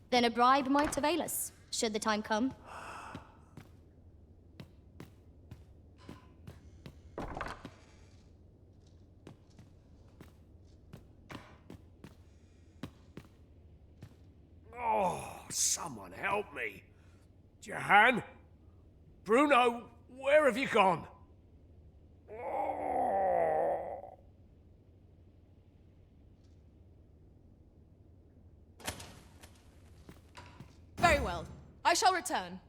Then a bribe might avail us, should the time come. Oh, someone help me. Jahan? Bruno, where have you gone? Oh. Very well. I shall return.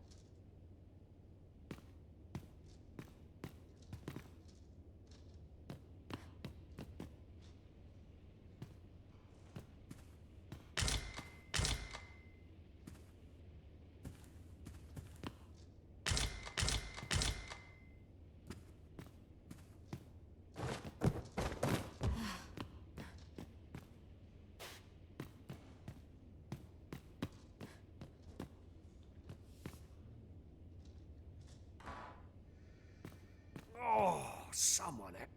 Oh, someone help.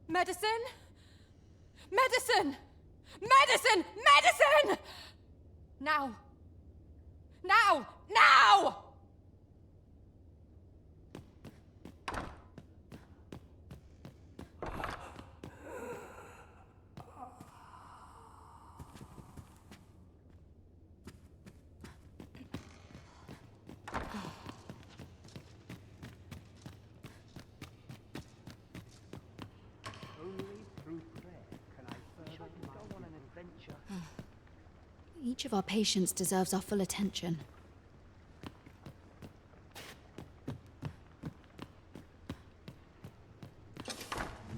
Medicine? Medicine! Medicine! Medicine! Now! Now! Now! Each of our patients deserves our full attention.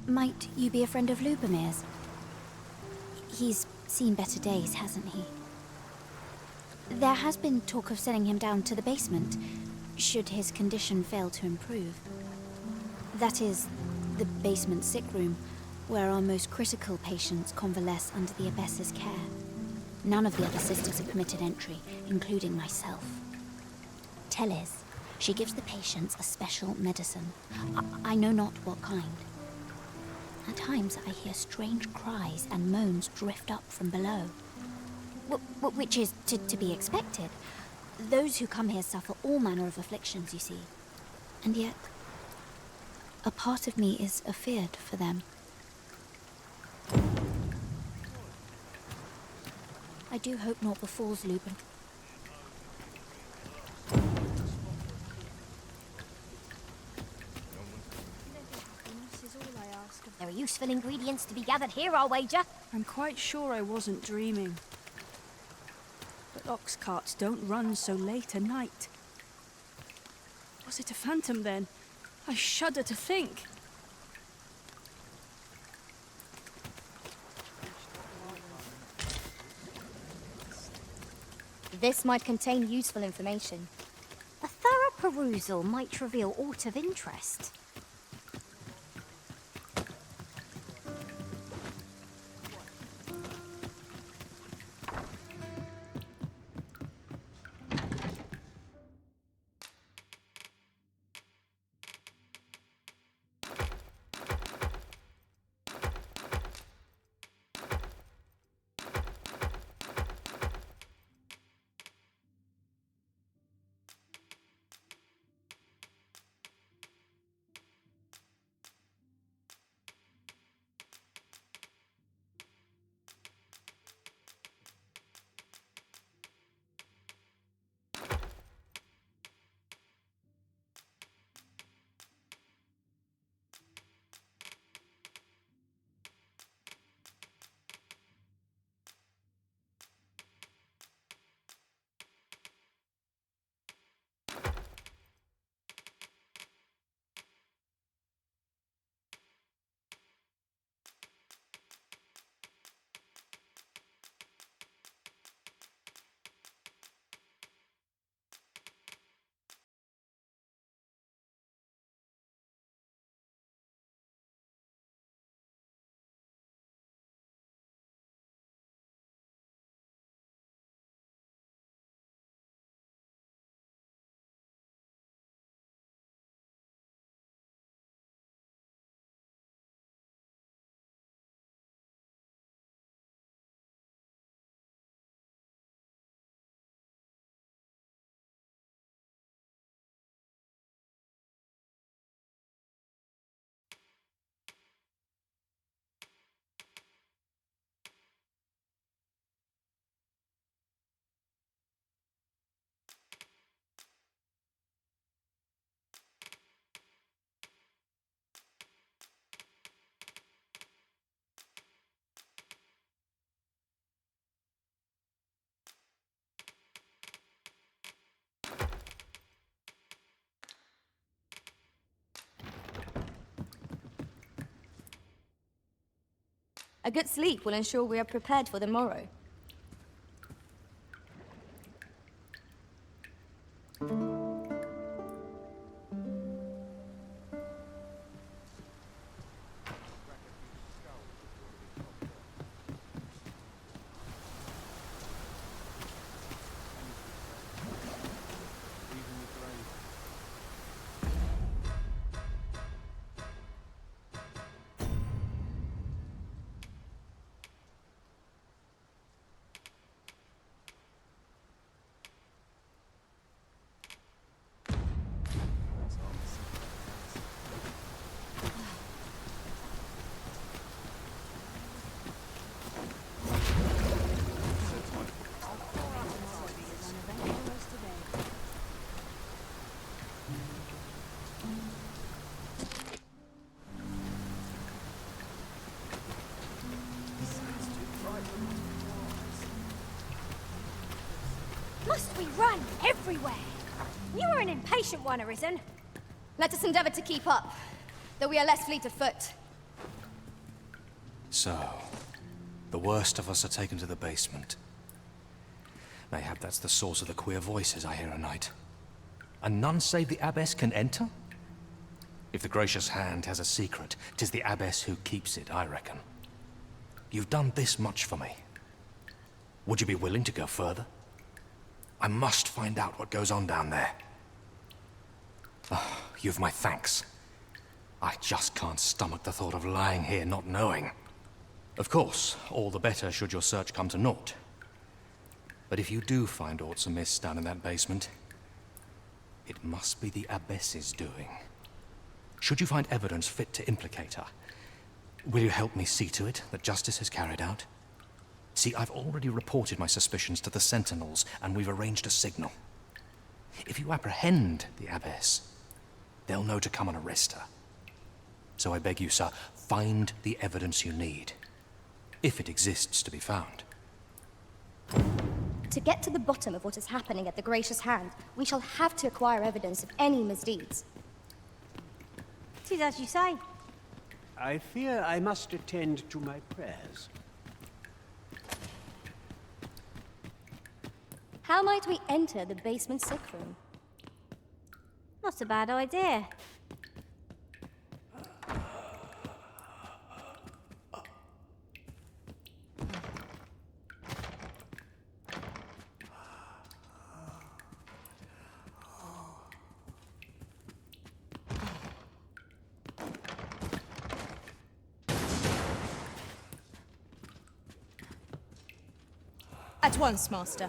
Might you be a friend of Lubomir's? He's seen better days, hasn't he? There has been talk of sending him down to the basement, should his condition fail to improve. That is, the basement sick room, where our most critical patients convalesce under the Abbess's care. None of the other sisters have permitted entry, including myself. Teles, she gives the patients a special medicine. I know not what kind. At times I hear strange cries and moans drift up from below. Which is to be expected. Those who come here suffer all manner of afflictions, you see. And yet, a part of me is afeared for them. I do hope naught befalls Lubin. There are useful ingredients to be gathered here, I'll wager. I'm quite sure I wasn't dreaming. But ox carts don't run so late a night. Was it a phantom then? I shudder to think. This might contain useful information. A thorough perusal might reveal aught of interest. A good sleep will ensure we are prepared for the morrow. Must we run everywhere? You are an impatient one, Arisen. Let us endeavor to keep up, though we are less fleet of foot. So, the worst of us are taken to the basement. Mayhap that's the source of the queer voices I hear at night. And none save the Abbess can enter? If the gracious hand has a secret, 'tis the Abbess who keeps it, I reckon. You've done this much for me. Would you be willing to go further? I must find out what goes on down there. Oh, you've my thanks. I just can't stomach the thought of lying here not knowing. Of course, all the better should your search come to naught. But if you do find aught amiss down in that basement, it must be the Abbess's doing. Should you find evidence fit to implicate her, will you help me see to it that justice is carried out? See, I've already reported my suspicions to the Sentinels, and we've arranged a signal. If you apprehend the Abbess, they'll know to come and arrest her. So I beg you, sir, find the evidence you need, if it exists to be found. To get to the bottom of what is happening at the Gracious Hand, we shall have to acquire evidence of any misdeeds. 'Tis as you say. I fear I must attend to my prayers. How might we enter the basement sick room? Not a bad idea. At once, Master.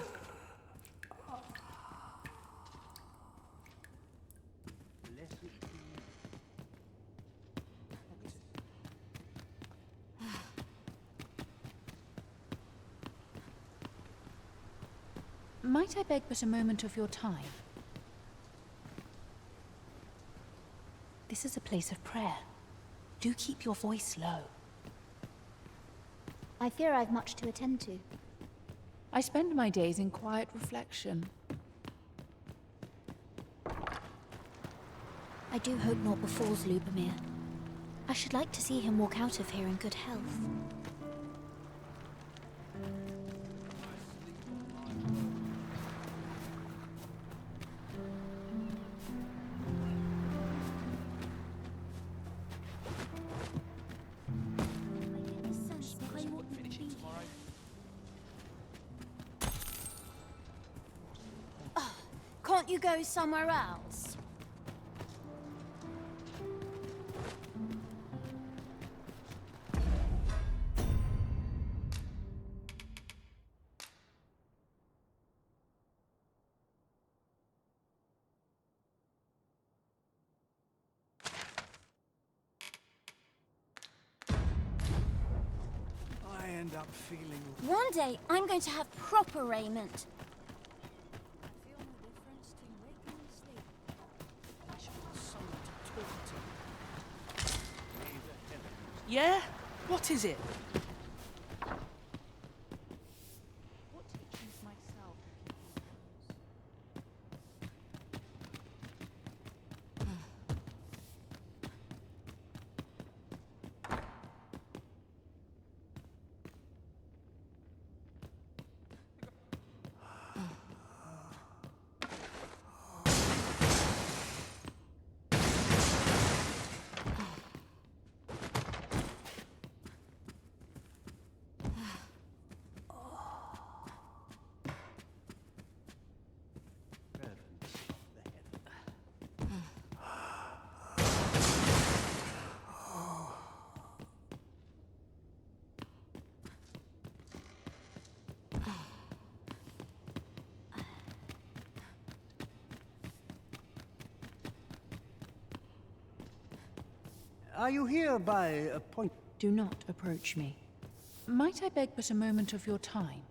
Might I beg but a moment of your time? This is a place of prayer. Do keep your voice low. I fear I've much to attend to. I spend my days in quiet reflection. I do hope naught befalls Lubomir. I should like to see him walk out of here in good health. Can't you go somewhere else? I end up feeling... One day, I'm going to have proper raiment. Yeah? What is it? Are you here by appointment? Do not approach me. Might I beg but a moment of your time?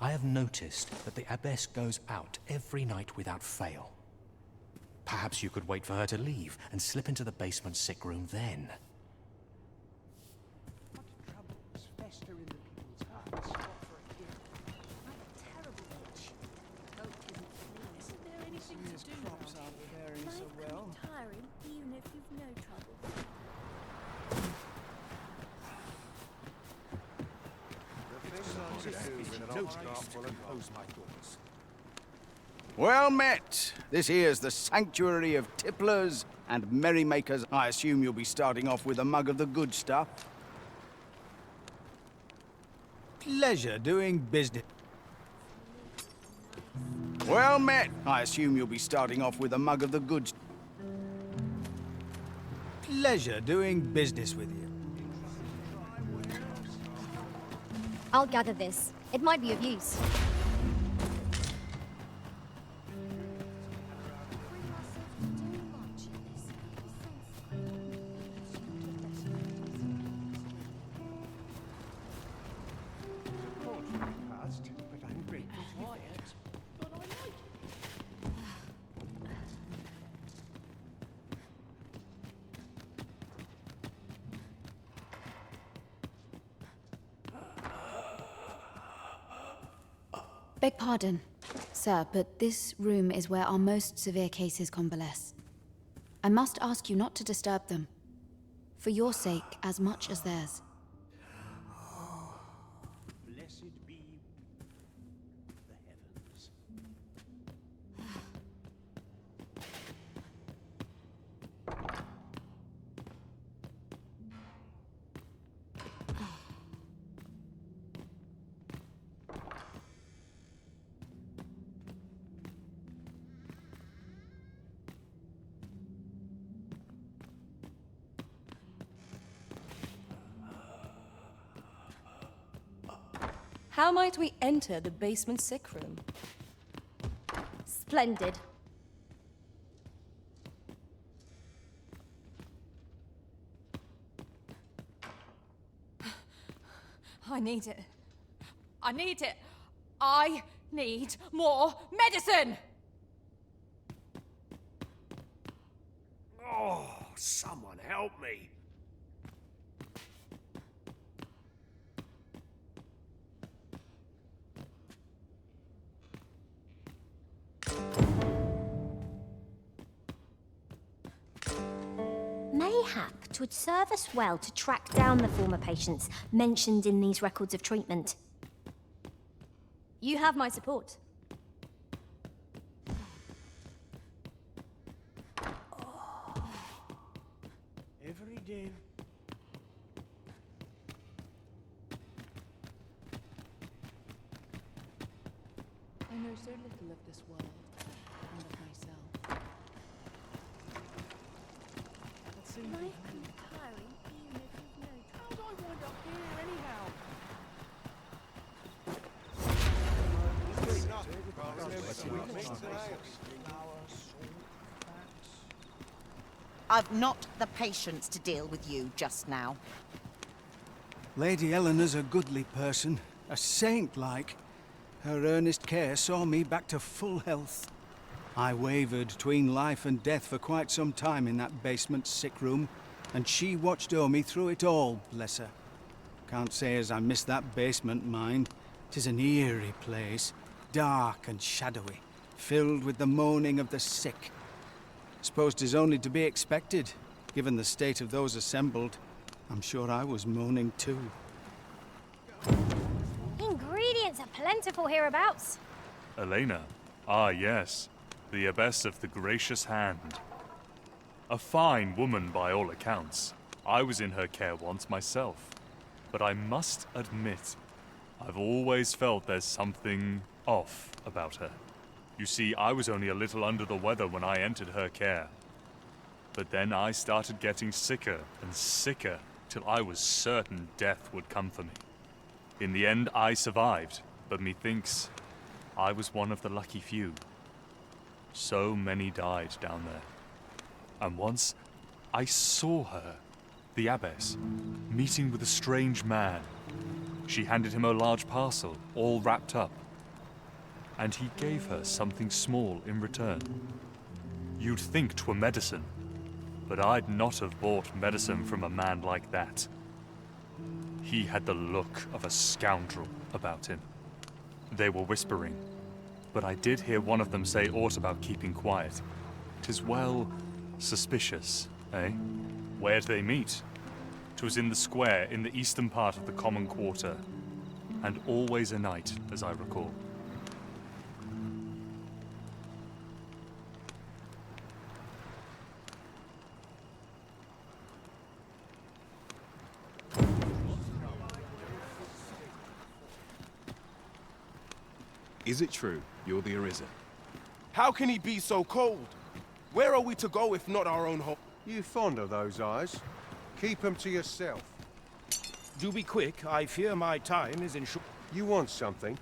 I have noticed that the Abbess goes out every night without fail. Perhaps you could wait for her to leave and slip into the basement sick room then. What troubles fester in the people's hearts? What for a gift? I'm a terrible witch. Isn't there anything to do? Crops aren't bearing so well. Tiring, even if you've no trouble. Well met! This here's the sanctuary of tipplers and merrymakers. I assume you'll be starting off with a mug of the good stuff. Pleasure doing business. Well met! I assume you'll be starting off with a mug of the good... Pleasure doing business with you. I'll gather this. It might be of use. Beg pardon, sir, but this room is where our most severe cases convalesce. I must ask you not to disturb them. For your sake, as much as theirs. Blessed be the heavens. How might we enter the basement sick room? Splendid. I need it. I need it. I need more medicine! Oh, someone help me. Mayhap 'twould serve us well to track down the former patients mentioned in these records of treatment. You have my support. Every day. I know so little of this world, and of myself. But soon Life be can be tiring, even if you've no trouble. How did I wind up here anyhow? I've not the patience to deal with you just now. Lady Eleanor's a goodly person, a saint-like. Her earnest care saw me back to full health. I wavered between life and death for quite some time in that basement sick room, and she watched o'er me through it all, bless her. Can't say as I miss that basement, mind. 'Tis an eerie place, dark and shadowy, filled with the moaning of the sick. Suppose 'tis only to be expected, given the state of those assembled. I'm sure I was moaning too. Ingredients are plentiful hereabouts. Elena? Ah, yes. The Abbess of the Gracious Hand. A fine woman by all accounts. I was in her care once myself. But I must admit, I've always felt there's something off about her. You see, I was only a little under the weather when I entered her care. But then I started getting sicker and sicker till I was certain death would come for me. In the end, I survived, but methinks I was one of the lucky few. So many died down there. And once, I saw her, the abbess, meeting with a strange man. She handed him a large parcel, all wrapped up. And he gave her something small in return. You'd think 'twere medicine, but I'd not have bought medicine from a man like that. He had the look of a scoundrel about him. They were whispering, but I did hear one of them say aught about keeping quiet. 'Tis well suspicious, eh? Where'd they meet? 'Twas in the square in the eastern part of the common quarter, and always a night, as I recall. Is it true you're the Arisen? How can he be so cold? Where are we to go if not our own home? You fond of those eyes? Keep them to yourself. Do be quick, I fear my time is in short. You want something?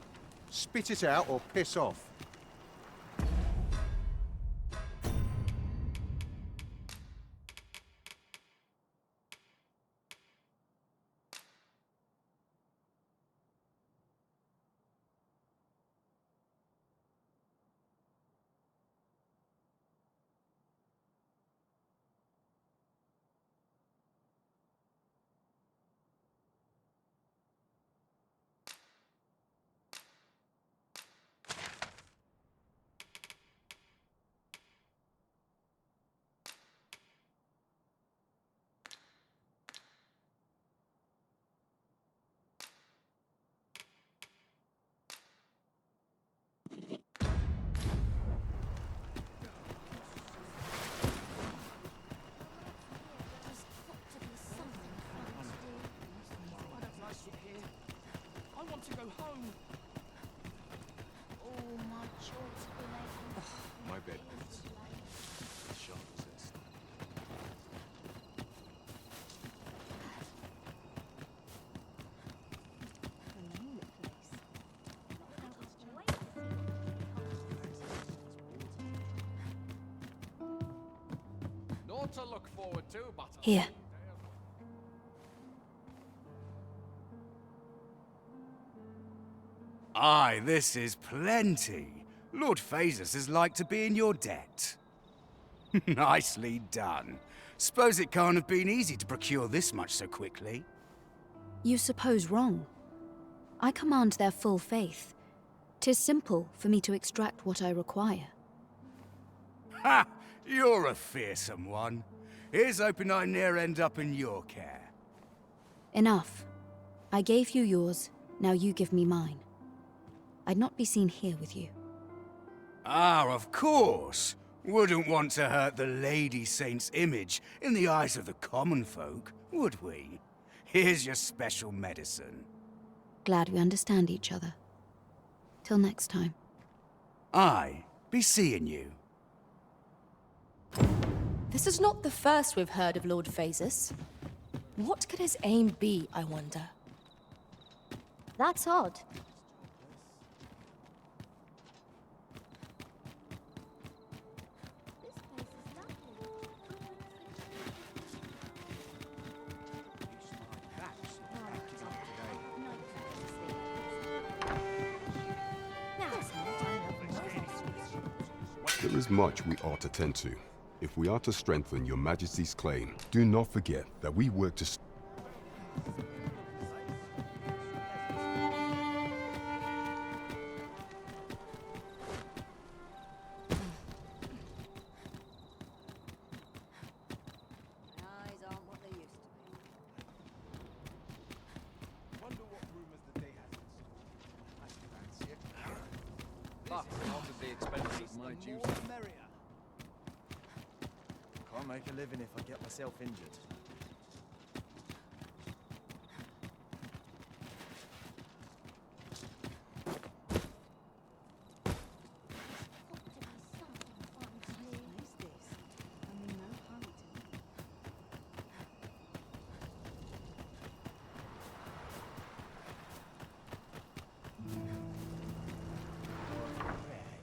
Spit it out or piss off. I want to go home. Oh, my children. My bed needs sharp zest. Naught to look forward to, but Here. Aye, this is plenty. Lord Phasus is like to be in your debt. Nicely done. Suppose it can't have been easy to procure this much so quickly. You suppose wrong. I command their full faith. 'Tis simple for me to extract what I require. Ha! You're a fearsome one. Here's hoping I ne'er end up in your care. Enough. I gave you yours, now you give me mine. I'd not be seen here with you. Ah, of course. Wouldn't want to hurt the Lady Saint's image in the eyes of the common folk, would we? Here's your special medicine. Glad we understand each other. Till next time. Aye, be seeing you. This is not the first we've heard of Lord Phasus. What could his aim be, I wonder? That's odd. There is much we ought to tend to. If we are to strengthen your Majesty's claim, do not forget that we work to... But not at the expense of my duty. Can't make a living if I get myself injured.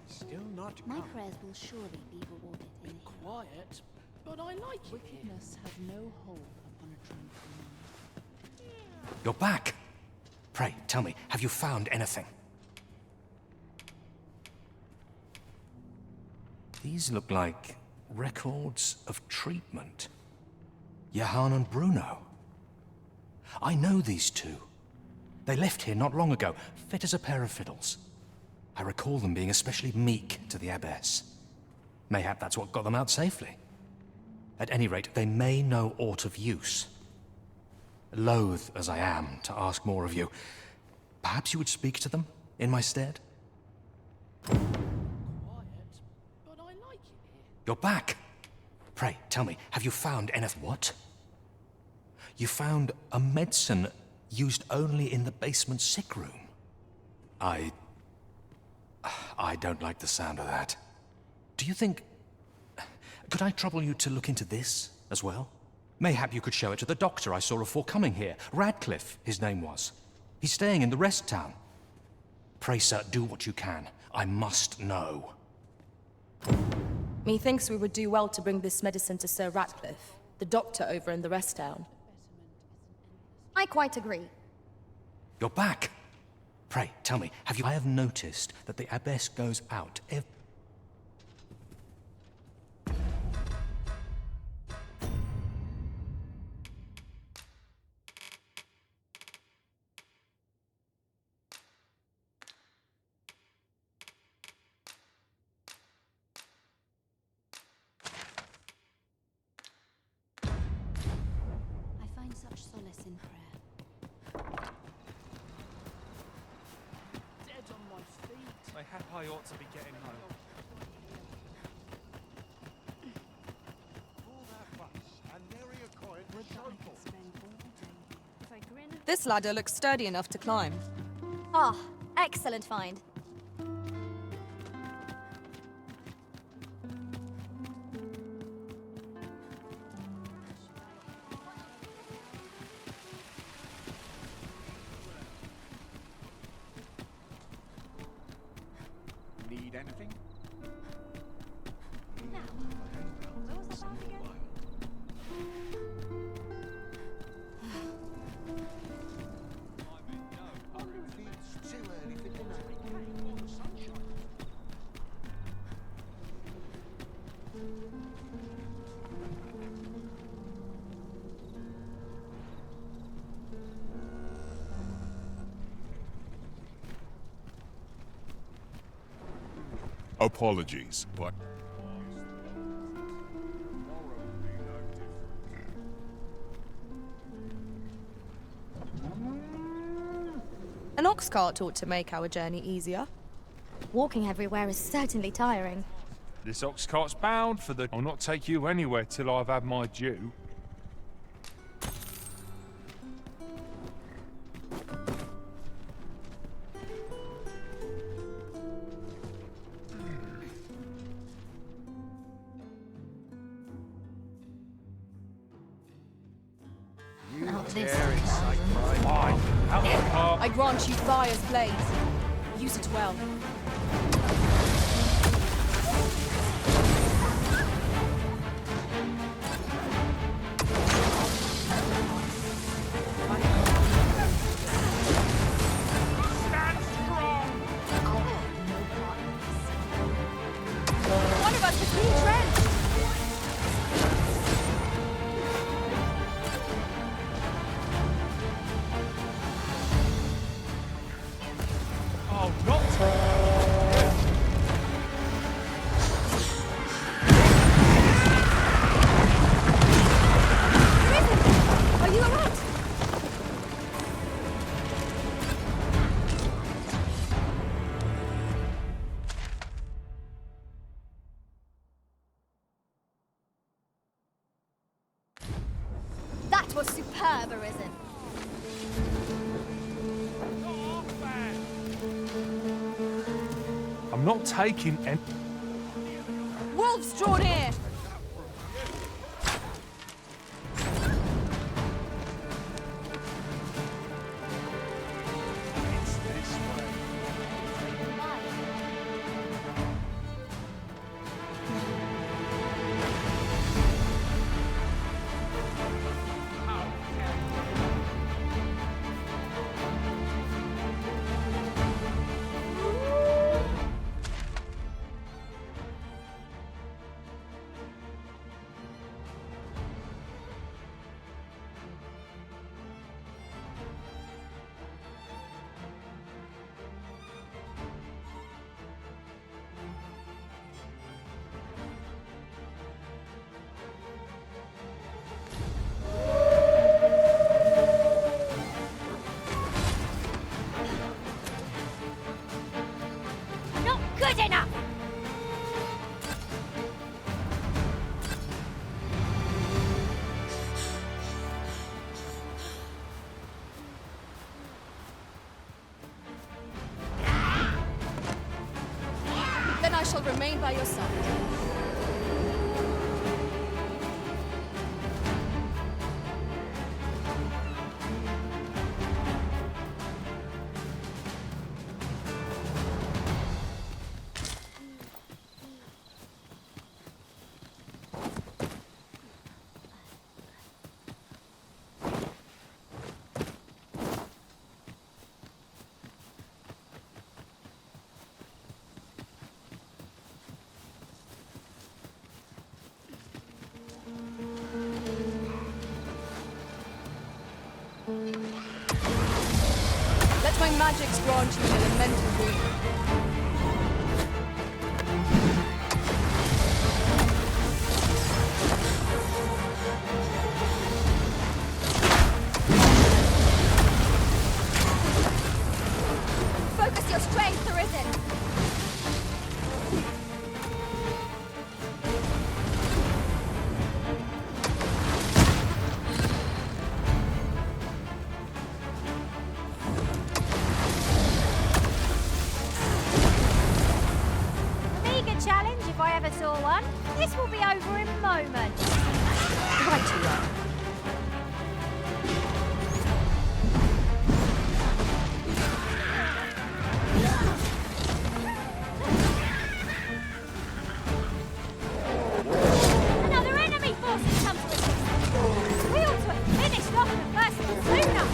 Still not My come. prayers will surely be rewarded in Quiet, But I like it. Wickedness has no hold upon a tranquil mind. You're back! Pray, tell me, have you found anything? These look like records of treatment. Johann and Bruno. I know these two. They left here not long ago, fit as a pair of fiddles. I recall them being especially meek to the abbess. Mayhap that's what got them out safely. At any rate, they may know aught of use. Loath as I am to ask more of you, perhaps you would speak to them in my stead? Quiet, but I like it here. You're back! Pray, tell me, have you found anything? What? You found a medicine used only in the basement sick room. I don't like the sound of that. Do you think... Could I trouble you to look into this as well? Mayhap you could show it to the doctor I saw afore coming here. Radcliffe, his name was. He's staying in the rest town. Pray, sir, do what you can. I must know. Methinks we would do well to bring this medicine to Sir Ratcliffe, the doctor over in the rest town. I quite agree. You're back! Pray, tell me, I have noticed that the abbess goes out every... I find such solace in prayer. Dead on my feet. Mayhap I ought to be getting home. All that fuss, and nary a coin to show for. If I grin and This ladder looks sturdy enough to climb. Ah, excellent find. Need anything? It's too early for dinner. Sunshine. Apologies, but An ox cart ought to make our journey easier. Walking everywhere is certainly tiring. This ox cart's bound for the... I'll not take you anywhere till I've had my due. I grant you fire's blades. Use it well. One of us is being drenched. Oh, not... Arisen! Are you alright? That was superb, Arisen. I'm not taking any... Wolves draw near! It's this way. good enough! Then I shall remain by your side. Let my magics grant you an elemental healing. Focus your strength, Arisen! Meager challenge if I ever saw one. This will be over in moments. Right you are. Another enemy force has come to assist. We ought to have finished off the first one sooner.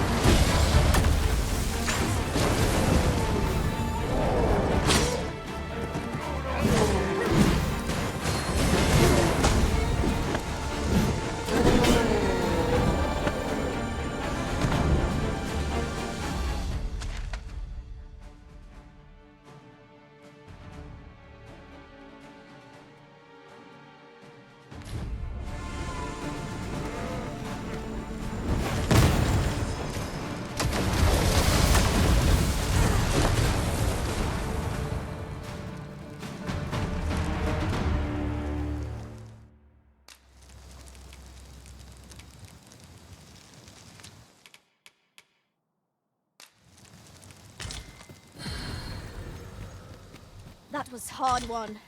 That was hard won.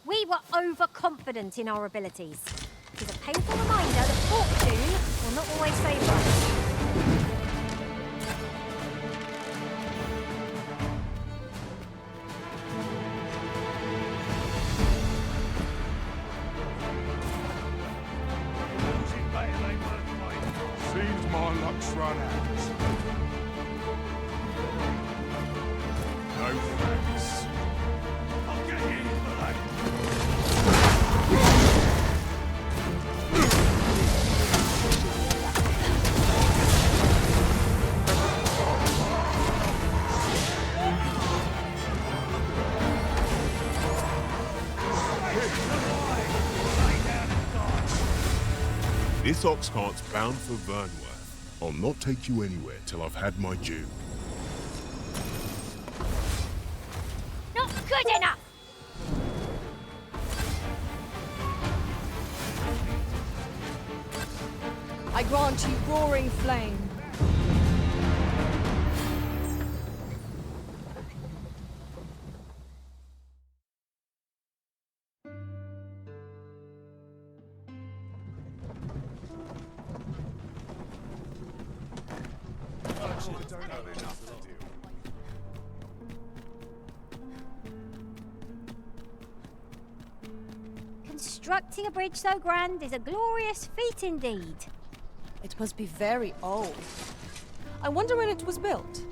We were overconfident in our abilities. It is a painful reminder that fortune will not always favour us. Seems my luck's run out. No thanks. I'll get you for that. This ox cart's bound for Vernworth. I'll not take you anywhere till I've had my due. Not good enough! I grant you roaring flame. Constructing a bridge so grand is a glorious feat indeed. It must be very old. I wonder when it was built.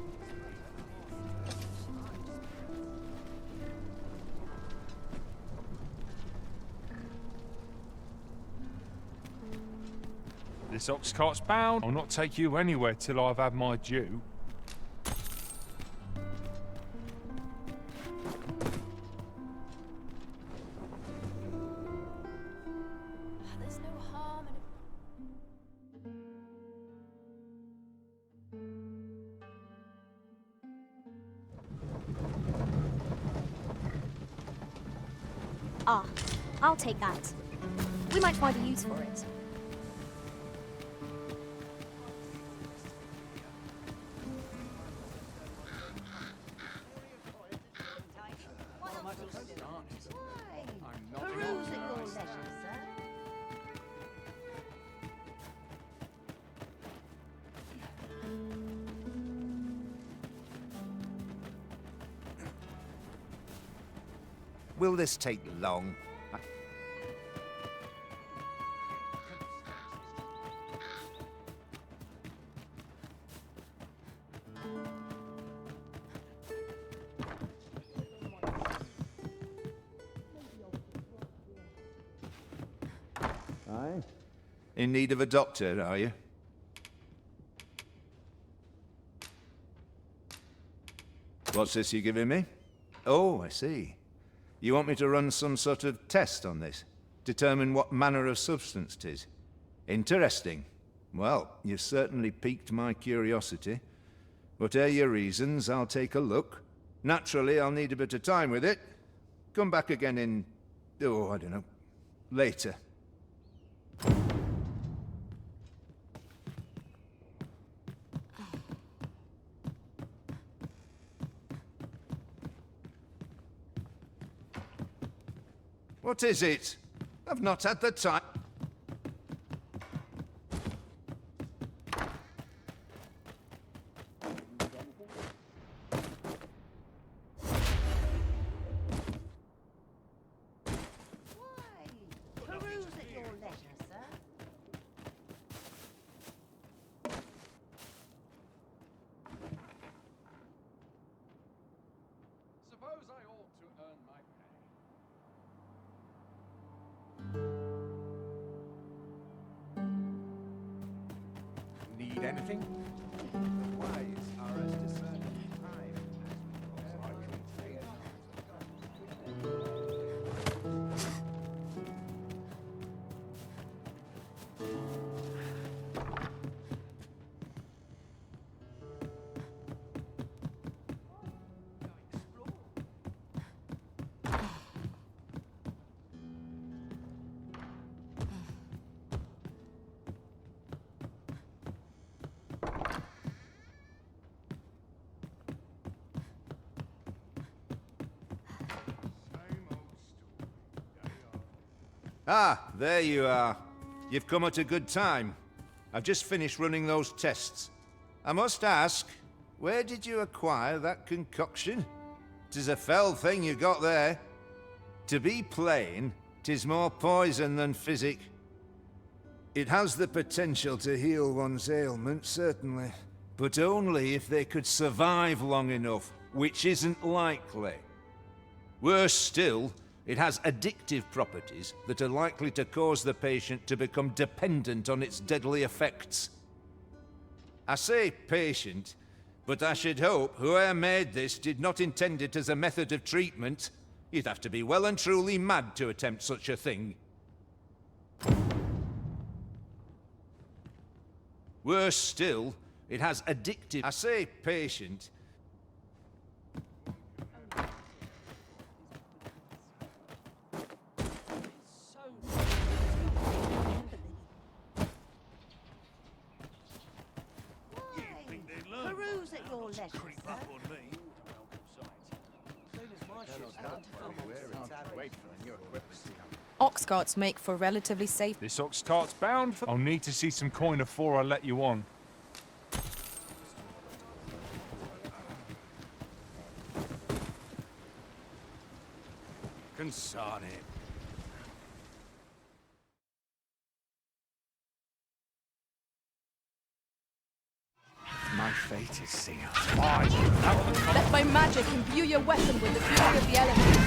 This ox cart's bound. I'll not take you anywhere till I've had my due. There's no harm in Ah, I'll take that. We might find a use for it. Peruse at your leisure, sir. Will this take long? Aye. In need of a doctor, are you? What's this you're giving me? Oh, I see. You want me to run some sort of test on this? Determine what manner of substance 'tis? Interesting. Well, you've certainly piqued my curiosity. Whatever your reasons, I'll take a look. Naturally, I'll need a bit of time with it. Come back again in... oh, I don't know. Later. What is it? I've not had the time. Peruse at your leisure, sir. Suppose I ought to earn my pay. Need anything? The wise are as discerning as time. Ah, there you are. You've come at a good time. I've just finished running those tests. I must ask, where did you acquire that concoction? 'Tis a fell thing you got there. To be plain, 'tis more poison than physic. It has the potential to heal one's ailments, certainly, but only if they could survive long enough, which isn't likely. Worse still, it has addictive properties that are likely to cause the patient to become dependent on its deadly effects. I say patient, but I should hope whoever made this did not intend it as a method of treatment. You'd have to be well and truly mad to attempt such a thing. Worse still, it has addictive... I say patient... Peruse at your leisure, sir. Ox carts make for relatively safe. This ox cart's bound for... I'll need to see some coin before I let you on. Consarn it. My fate is sealed. Let my magic imbue your weapon with the fury of the elements.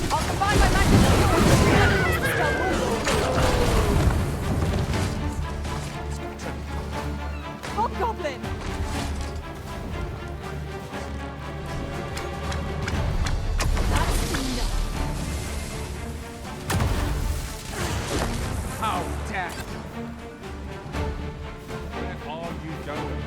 I'll combine my magic with yours to dispel all. Hobgoblin! That's enough. How dare you! Where are you going?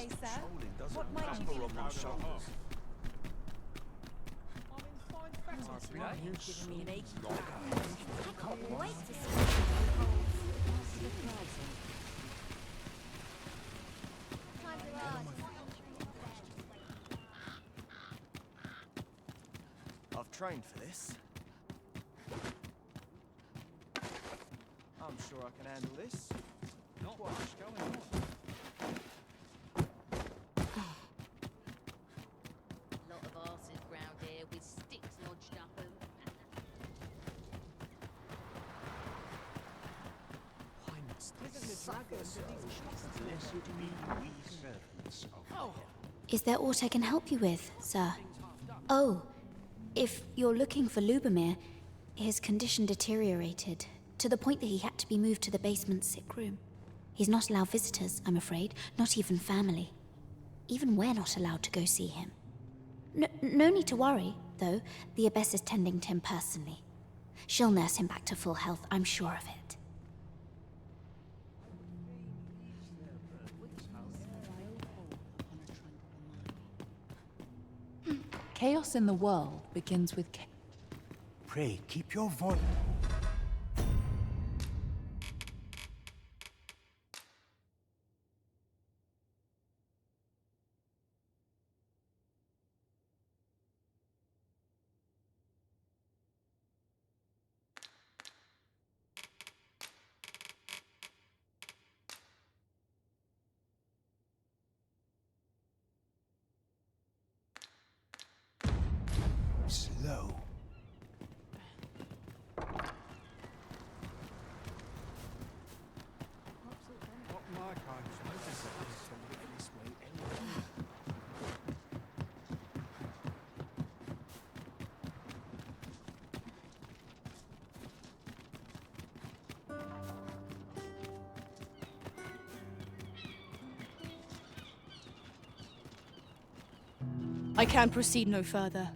day, sir? Trolling doesn't What might you number be on my shoulders. giving me an achy back? I can't wait to see I've trained for this. I'm sure I can handle this. Not much going on. Lot of arses round here with sticks lodged up 'em. Is there aught I can help you with, sir? Oh, if you're looking for Lubomir, his condition deteriorated to the point that he had to be moved to the basement sick room. He's not allowed visitors, I'm afraid, not even family. Even we're not allowed to go see him. No need to worry, though. The Abbess is tending to him personally. She'll nurse him back to full health, I'm sure of it. Chaos in the world begins with Pray, keep your voice. Slow. Not my kind of motorcycle to live this way anyway. I can proceed no further.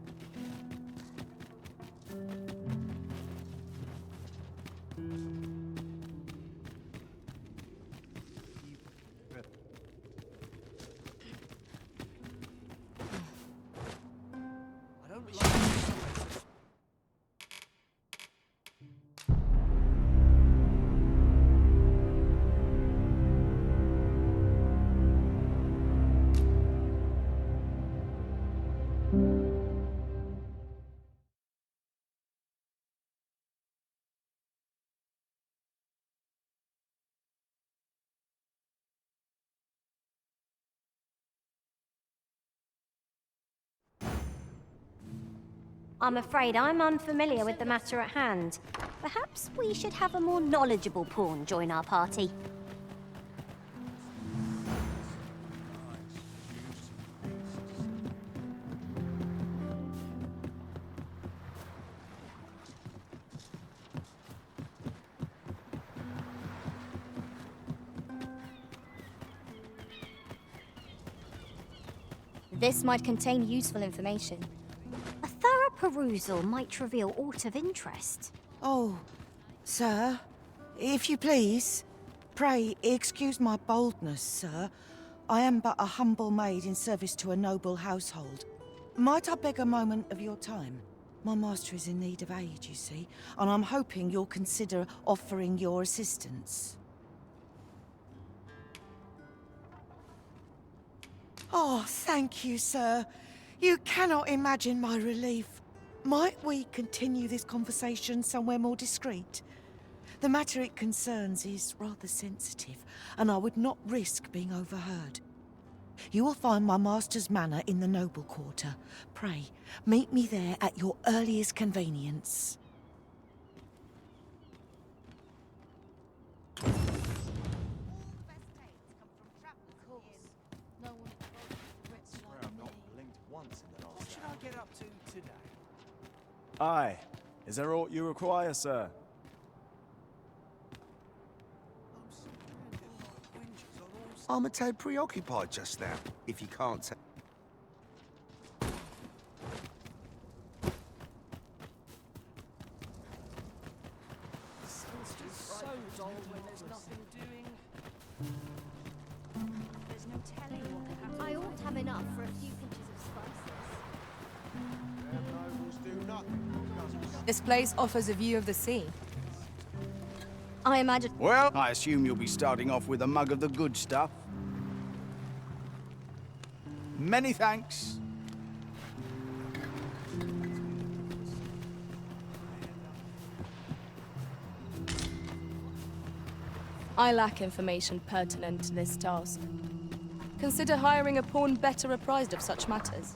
I'm afraid I'm unfamiliar with the matter at hand. Perhaps we should have a more knowledgeable pawn join our party. This might contain useful information. A thorough perusal might reveal aught of interest. Oh, sir, if you please, pray excuse my boldness, sir. I am but a humble maid in service to a noble household. Might I beg a moment of your time? My master is in need of aid, you see, and I'm hoping you'll consider offering your assistance. Oh, thank you, sir. You cannot imagine my relief. Might we continue this conversation somewhere more discreet? The matter it concerns is rather sensitive, and I would not risk being overheard. You will find my master's manor in the noble quarter. Pray, meet me there at your earliest convenience. What should I get up to today? Aye. Is there aught you require, sir? I'm a tad preoccupied just now, if you can't tell. It's just so dull when there's nothing doing. There's no telling what could have enough for a few pinches of spices. This place offers a view of the sea. I imagine. Well, I assume you'll be starting off with a mug of the good stuff. Many thanks. I lack information pertinent to this task. Consider hiring a pawn better apprised of such matters.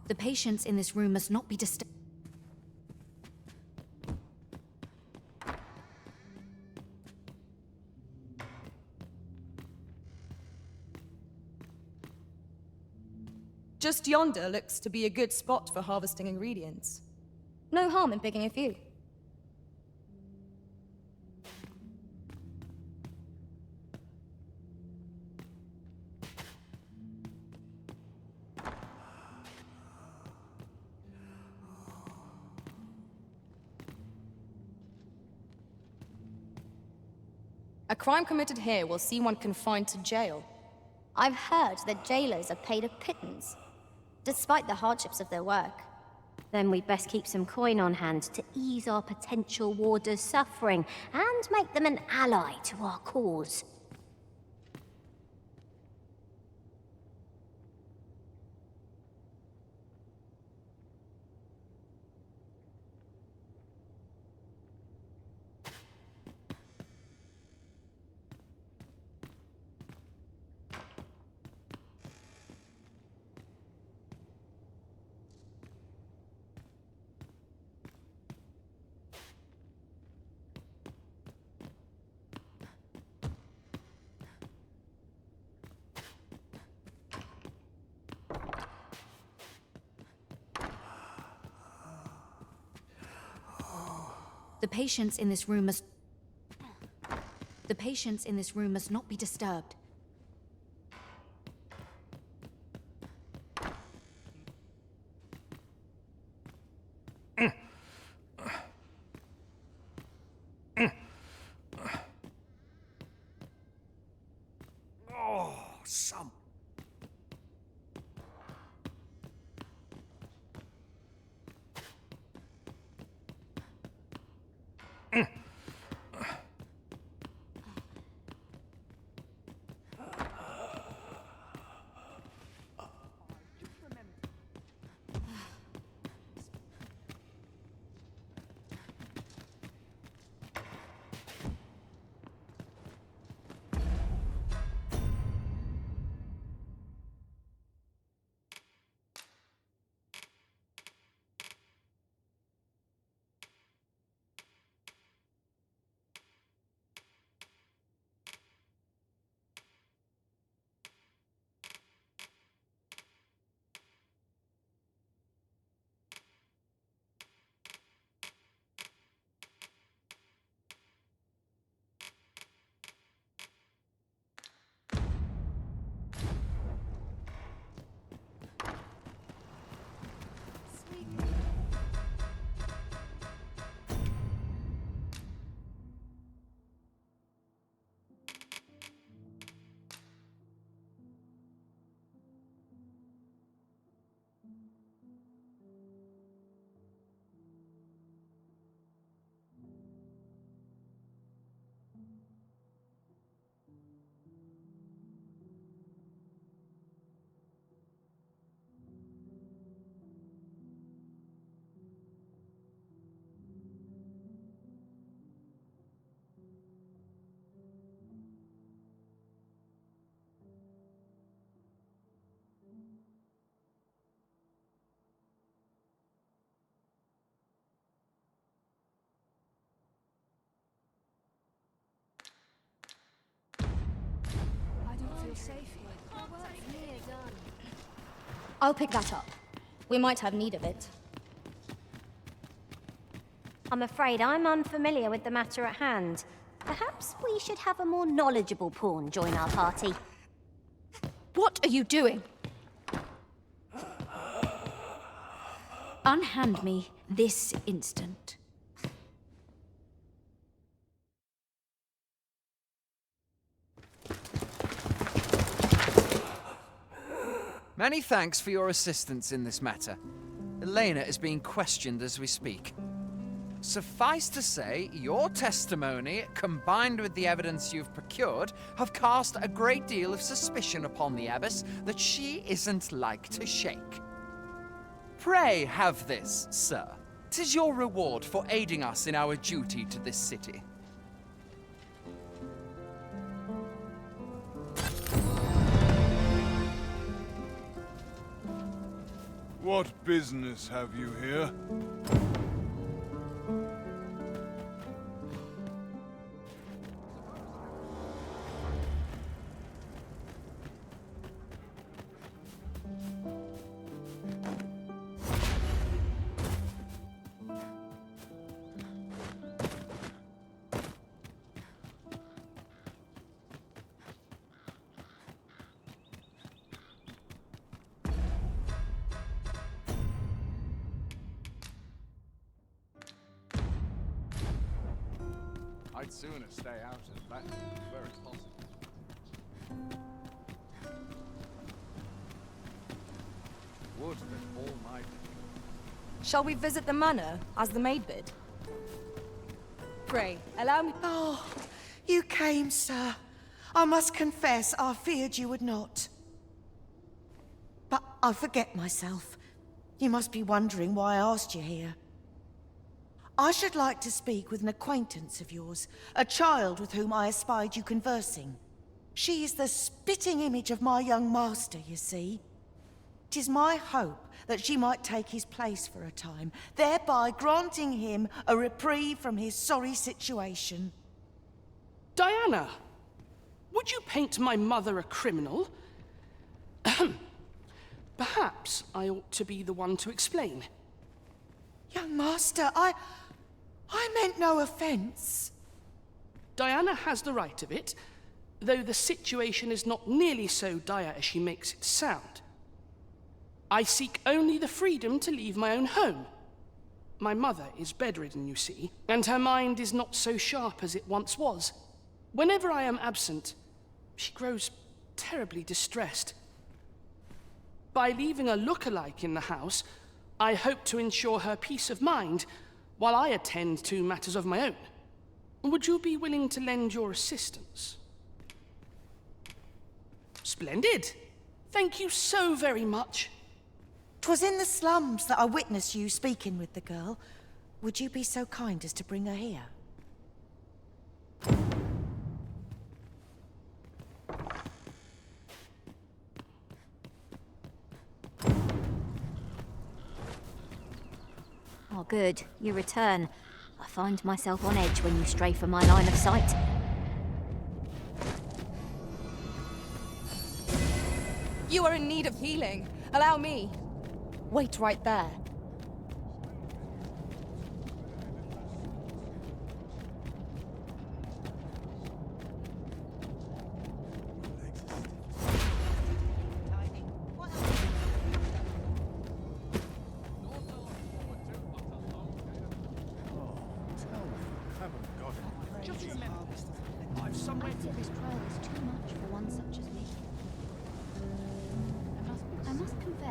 The patients in this room must not be disturbed. Just yonder looks to be a good spot for harvesting ingredients. No harm in picking a few. A crime committed here will see one confined to jail. I've heard that jailers are paid a pittance, despite the hardships of their work. Then we'd best keep some coin on hand to ease our potential warders' suffering and make them an ally to our cause. The patients in this room must... The patients in this room must not be disturbed. Oh, some. I'll pick that up. We might have need of it. I'm afraid I'm unfamiliar with the matter at hand. Perhaps we should have a more knowledgeable pawn join our party. What are you doing? Unhand me this instant. Many thanks for your assistance in this matter. Elena is being questioned as we speak. Suffice to say, your testimony, combined with the evidence you've procured, have cast a great deal of suspicion upon the abbess that she isn't like to shake. Pray have this, sir. 'Tis your reward for aiding us in our duty to this city. What business have you here? I'd sooner stay out of that, very possible. Would that all my... Shall we visit the manor, as the maid bid? Pray, allow me... Oh, you came, sir. I must confess, I feared you would not. But I forget myself. You must be wondering why I asked you here. I should like to speak with an acquaintance of yours, a child with whom I espied you conversing. She is the spitting image of my young master, you see. 'Tis my hope that she might take his place for a time, thereby granting him a reprieve from his sorry situation. Diana, would you paint my mother a criminal? Ahem. Perhaps I ought to be the one to explain. Young master, I meant no offense. Diana has the right of it, though the situation is not nearly so dire as she makes it sound. I seek only the freedom to leave my own home. My mother is bedridden, you see, and her mind is not so sharp as it once was. Whenever I am absent, she grows terribly distressed. By leaving a look-alike in the house, I hope to ensure her peace of mind while I attend to matters of my own. Would you be willing to lend your assistance? Splendid. Thank you so very much. 'Twas in the slums that I witnessed you speaking with the girl. Would you be so kind as to bring her here? Oh, good. You return. I find myself on edge when you stray from my line of sight. You are in need of healing. Allow me. Wait right there.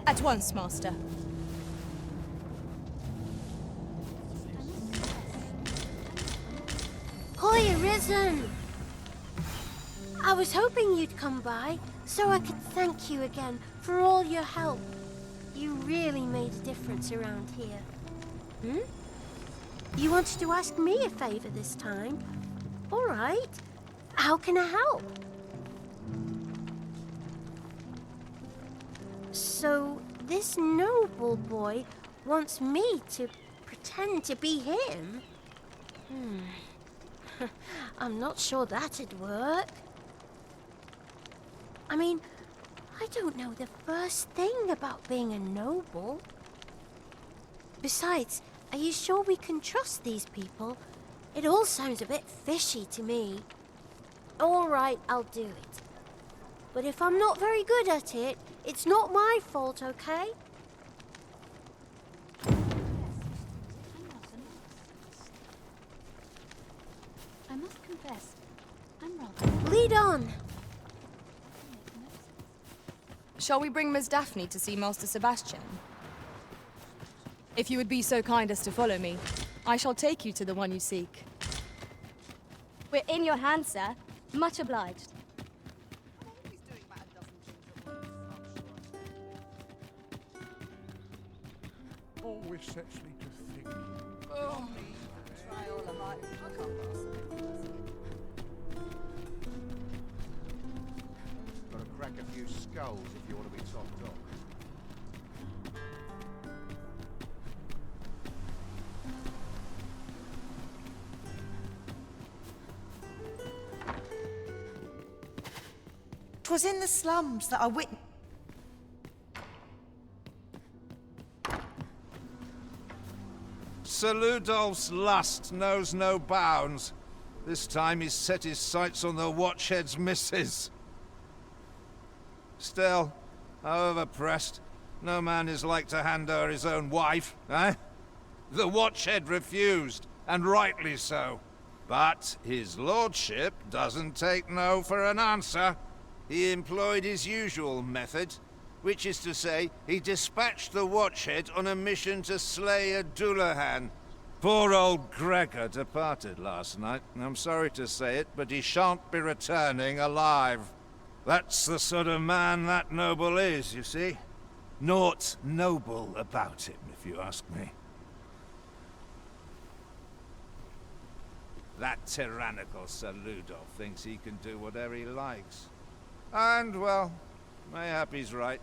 At once, master. Hi, Arisen! I was hoping you'd come by, so I could thank you again for all your help. You really made a difference around here. You wanted to ask me a favor this time? All right. How can I help? So, this noble boy wants me to pretend to be him? I'm not sure that'd work. I mean, I don't know the first thing about being a noble. Besides, are you sure we can trust these people? It all sounds a bit fishy to me. All right, I'll do it. But if I'm not very good at it, it's not my fault, okay? best. I'm rather... Lead on! Shall we bring Miss Daphne to see Master Sebastian? If you would be so kind as to follow me, I shall take you to the one you seek. We're in your hands, sir. Much obliged. Always sets me to think. Oh. Try all of mine. I can't Got to crack a few skulls if you want to be topped off. Twas in the slums that I witnessed. Sir Ludolf's lust knows no bounds. This time he's set his sights on the Watchhead's missus. Still, however pressed, no man is like to hand her his own wife, eh? The Watchhead refused, and rightly so. But his lordship doesn't take no for an answer. He employed his usual method, which is to say, he dispatched the Watchhead on a mission to slay a Dullahan. Poor old Gregor departed last night. I'm sorry to say it, but he shan't be returning alive. That's the sort of man that noble is, you see. Naught noble about him, if you ask me. That tyrannical Sir Ludolf thinks he can do whatever he likes. And, well, mayhap he's right.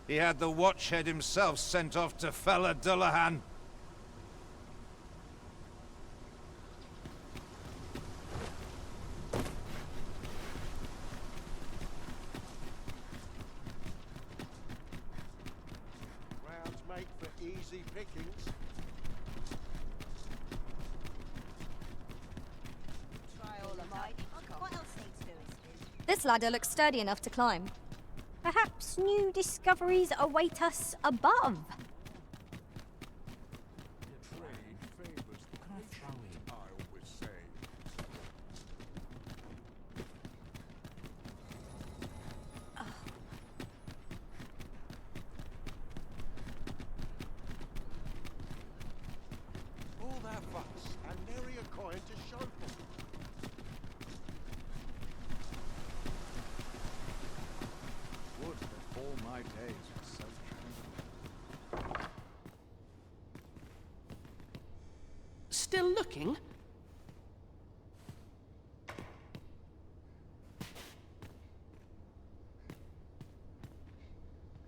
He had the Watchhead himself sent off to fell a Dullahan. Rounds make for easy pickings. This ladder looks sturdy enough to climb. Perhaps new discoveries await us above. All that fuss and nary a coin to show for it. Would that all my days were so tranquil. Still looking?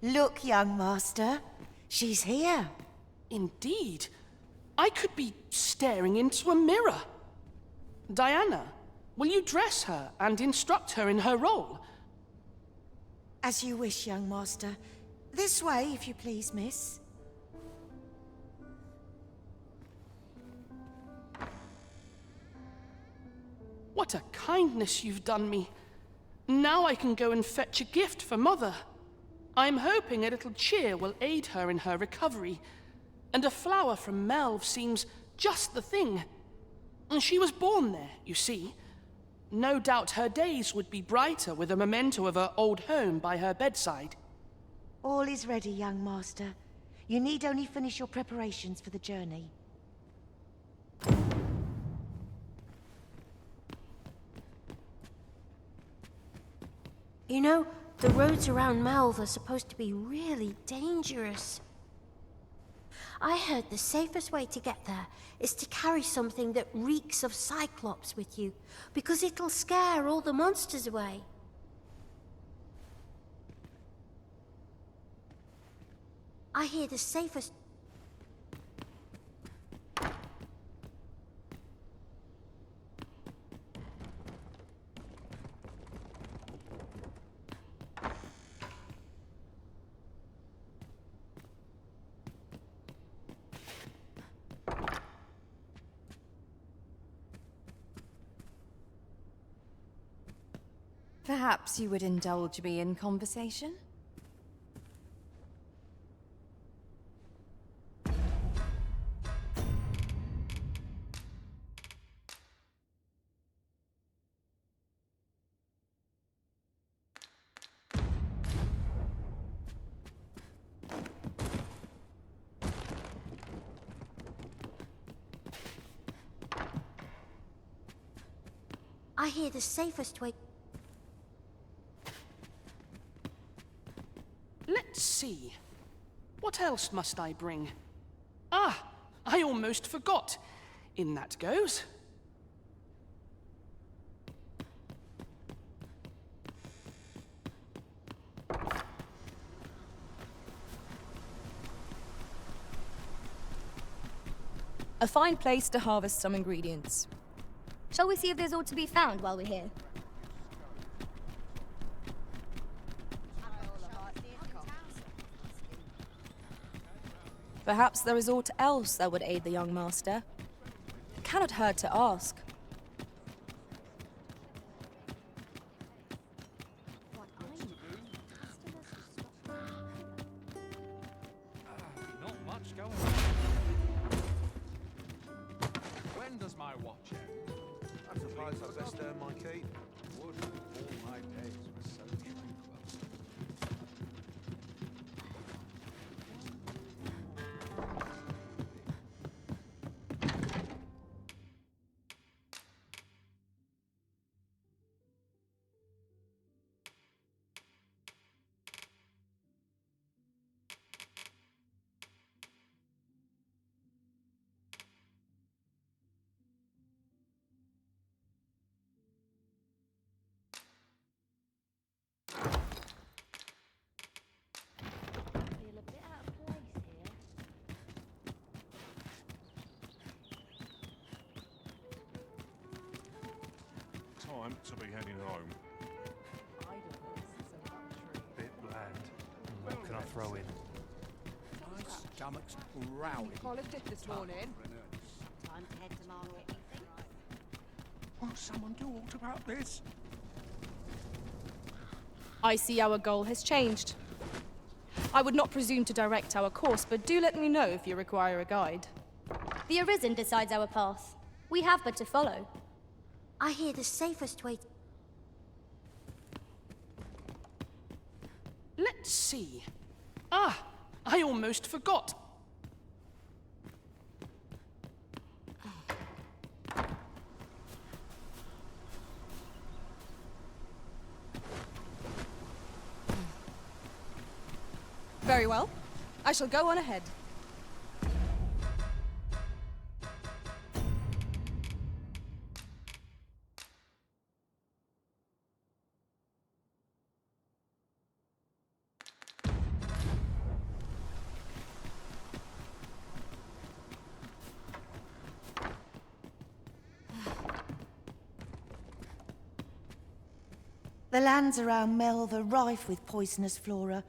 Look, young master. She's here. Indeed. I could be staring into a mirror. Diana, will you dress her and instruct her in her role? As you wish, young master. This way, if you please, miss. What a kindness you've done me. Now I can go and fetch a gift for Mother. I'm hoping a little cheer will aid her in her recovery. And a flower from Melve seems just the thing. She was born there, you see. No doubt her days would be brighter with a memento of her old home by her bedside. All is ready, young master. You need only finish your preparations for the journey. You know, the roads around Melve are supposed to be really dangerous. I heard the safest way to get there is to carry something that reeks of Cyclops with you, because it'll scare all the monsters away. I hear the safest... Perhaps you would indulge me in conversation? I hear the safest way... Let's see. What else must I bring? Ah, I almost forgot. In that goes. A fine place to harvest some ingredients. Shall we see if there's aught to be found while we're here? Perhaps there is aught else that would aid the young master. It cannot hurt to ask. Not much going on. When does my watch end? I suppose I best earn my keep. Would all my days were so tranquil. Feel a bit out of place here. Time to be heading home. Bit bland. What can I throw in? My stomach's growling. Politics this morning. Time to head to market, you think? Will someone do aught about this? I see our goal has changed. I would not presume to direct our course, but do let me know if you require a guide. The Arisen decides our path. We have but to follow. I hear the safest way... Let's see. Ah, I almost forgot. Very well. I shall go on ahead. The lands around Melve are rife with poisonous flora.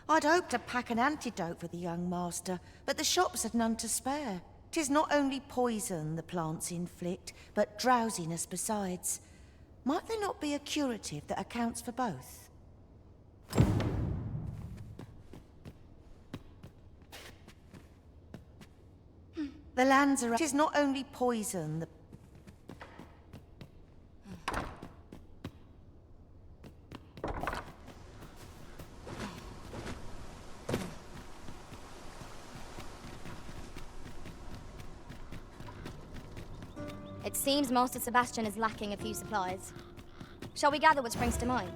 I'd hoped to pack an antidote for the young master, but the shops had none to spare. 'Tis not only poison the plants inflict, but drowsiness besides. Might there not be a curative that accounts for both? The lands around... 'Tis not only poison the... It seems Master Sebastian is lacking a few supplies. Shall we gather what springs to mind?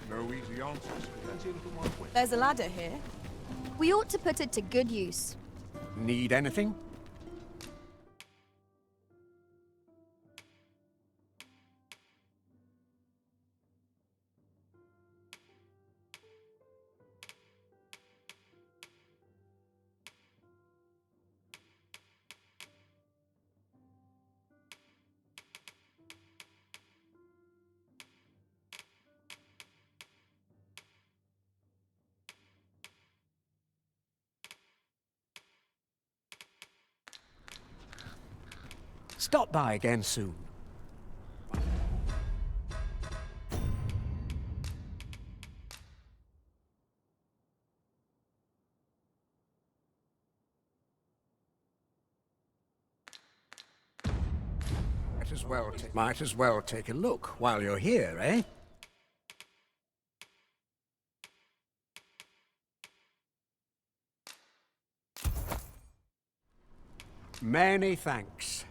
No easy answers. Plenty of little one way. There's a ladder here. We ought to put it to good use. Need anything? Stop by again soon. Might as well take a look while you're here, eh? Many thanks.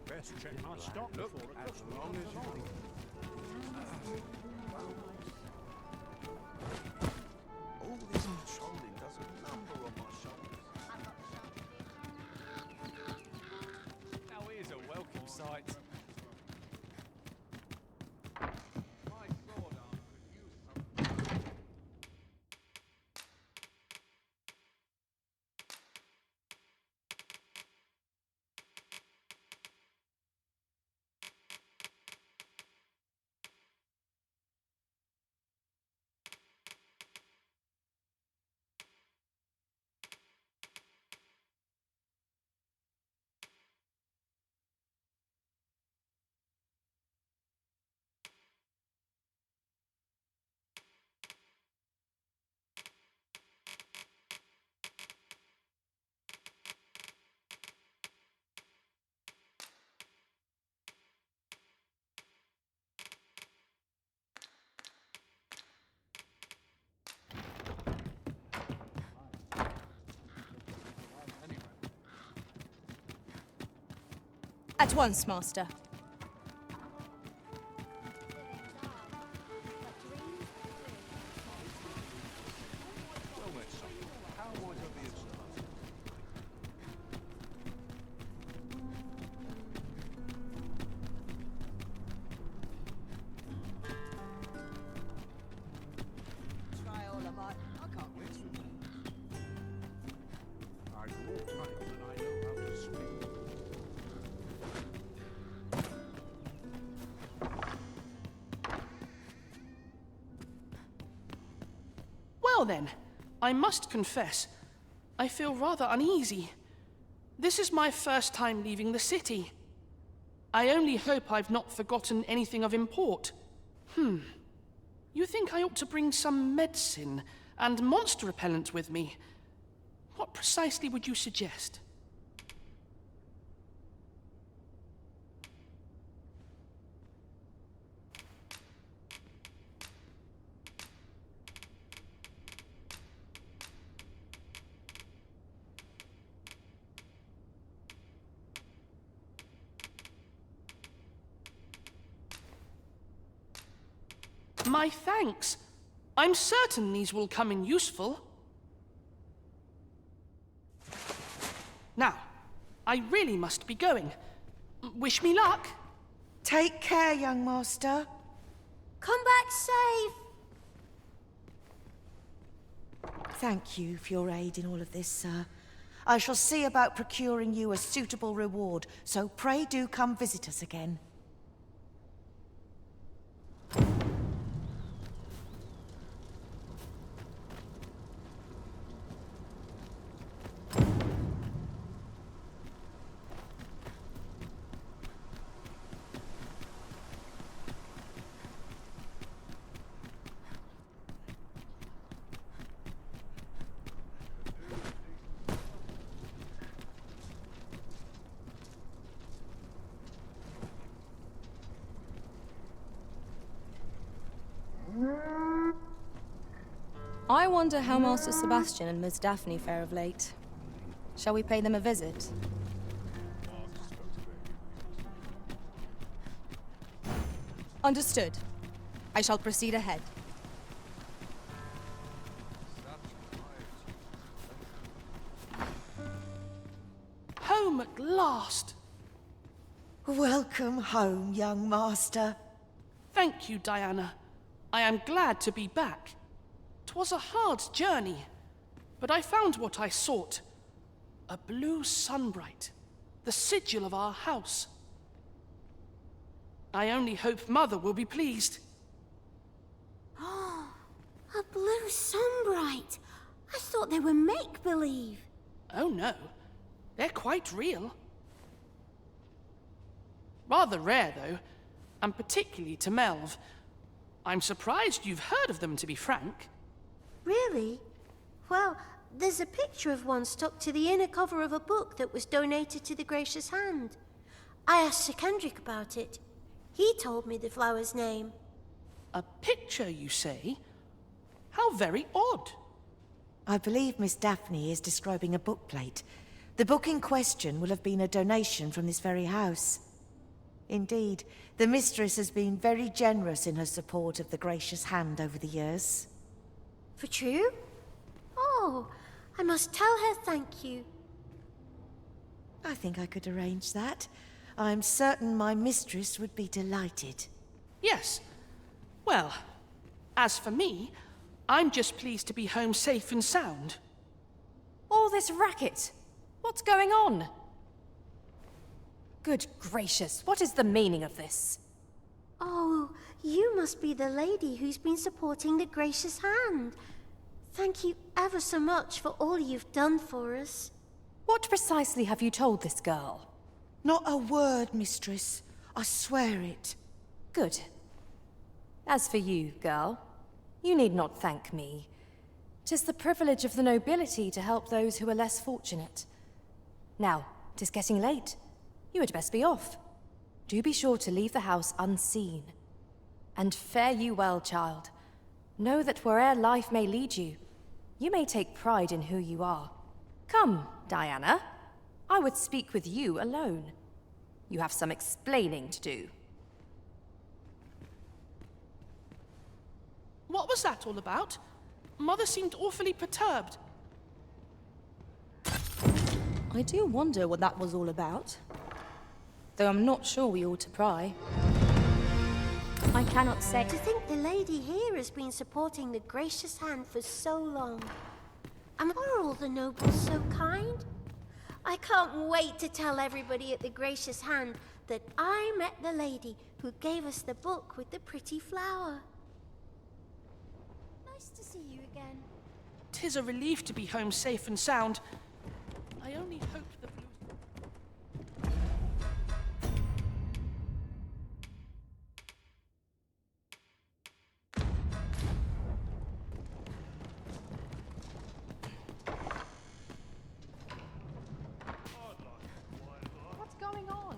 Best check my stock before it goes long as you think. All this patrolling does a number on my shoulders. Now here's a welcome sight. At once, Master. Well met, son. How might I be of service? Try all I might. I can't wait for that. I've more time than I know how to speak. Well then, I must confess, I feel rather uneasy. This is my first time leaving the city. I only hope I've not forgotten anything of import. You think I ought to bring some medicine and monster repellent with me? What precisely would you suggest? My thanks. I'm certain these will come in useful. Now, I really must be going. Wish me luck. Take care, young master. Come back safe. Thank you for your aid in all of this, sir. I shall see about procuring you a suitable reward, so pray do come visit us again. I wonder how Master Sebastian and Miss Daphne fare of late. Shall we pay them a visit? Understood. I shall proceed ahead. Home at last. Welcome home, young master. Thank you, Diana. I am glad to be back. 'Twas a hard journey, but I found what I sought. A blue sunbright, the sigil of our house. I only hope Mother will be pleased. Oh, a blue sunbright. I thought they were make-believe. Oh no, they're quite real. Rather rare, though, and particularly to Melv. I'm surprised you've heard of them, to be frank. Really? Well, there's a picture of one stuck to the inner cover of a book that was donated to the Gracious Hand. I asked Sir Kendrick about it. He told me the flower's name. A picture, you say? How very odd. I believe Miss Daphne is describing a bookplate. The book in question will have been a donation from this very house. Indeed, the mistress has been very generous in her support of the Gracious Hand over the years. For true? Oh, I must tell her thank you. I think I could arrange that. I'm certain my mistress would be delighted. Yes. Well, as for me, I'm just pleased to be home safe and sound. All this racket. What's going on? Good gracious, what is the meaning of this? Oh, you must be the lady who's been supporting the Gracious Hand. Thank you ever so much for all you've done for us. What precisely have you told this girl? Not a word, mistress. I swear it. Good. As for you, girl, you need not thank me. 'Tis the privilege of the nobility to help those who are less fortunate. Now, 'tis getting late. You had best be off. Do be sure to leave the house unseen. And fare you well, child. Know that where'er life may lead you, you may take pride in who you are. Come, Diana. I would speak with you alone. You have some explaining to do. What was that all about? Mother seemed awfully perturbed. I do wonder what that was all about. Though I'm not sure we ought to pry. I cannot say. To think the lady here has been supporting the Gracious Hand for so long. And are all the nobles so kind? I can't wait to tell everybody at the Gracious Hand that I met the lady who gave us the book with the pretty flower. Nice to see you again. 'Tis a relief to be home safe and sound. I only hope the blue... What's going on?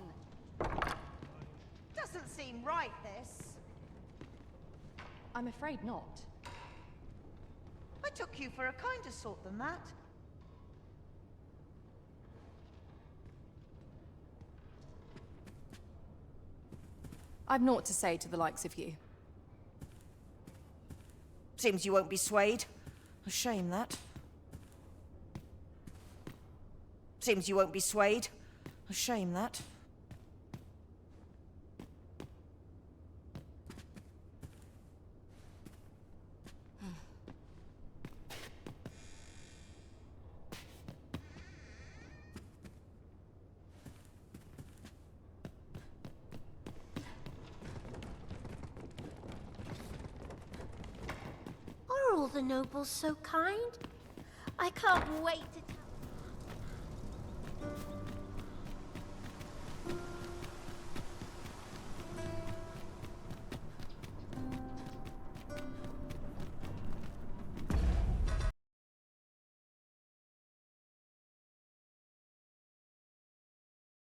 Doesn't seem right, this. I'm afraid not. I took you for a kinder sort than that. I've naught to say to the likes of you. Seems you won't be swayed. A shame, that. Seems you won't be swayed. A shame, that. Are all the nobles so kind? I can't wait to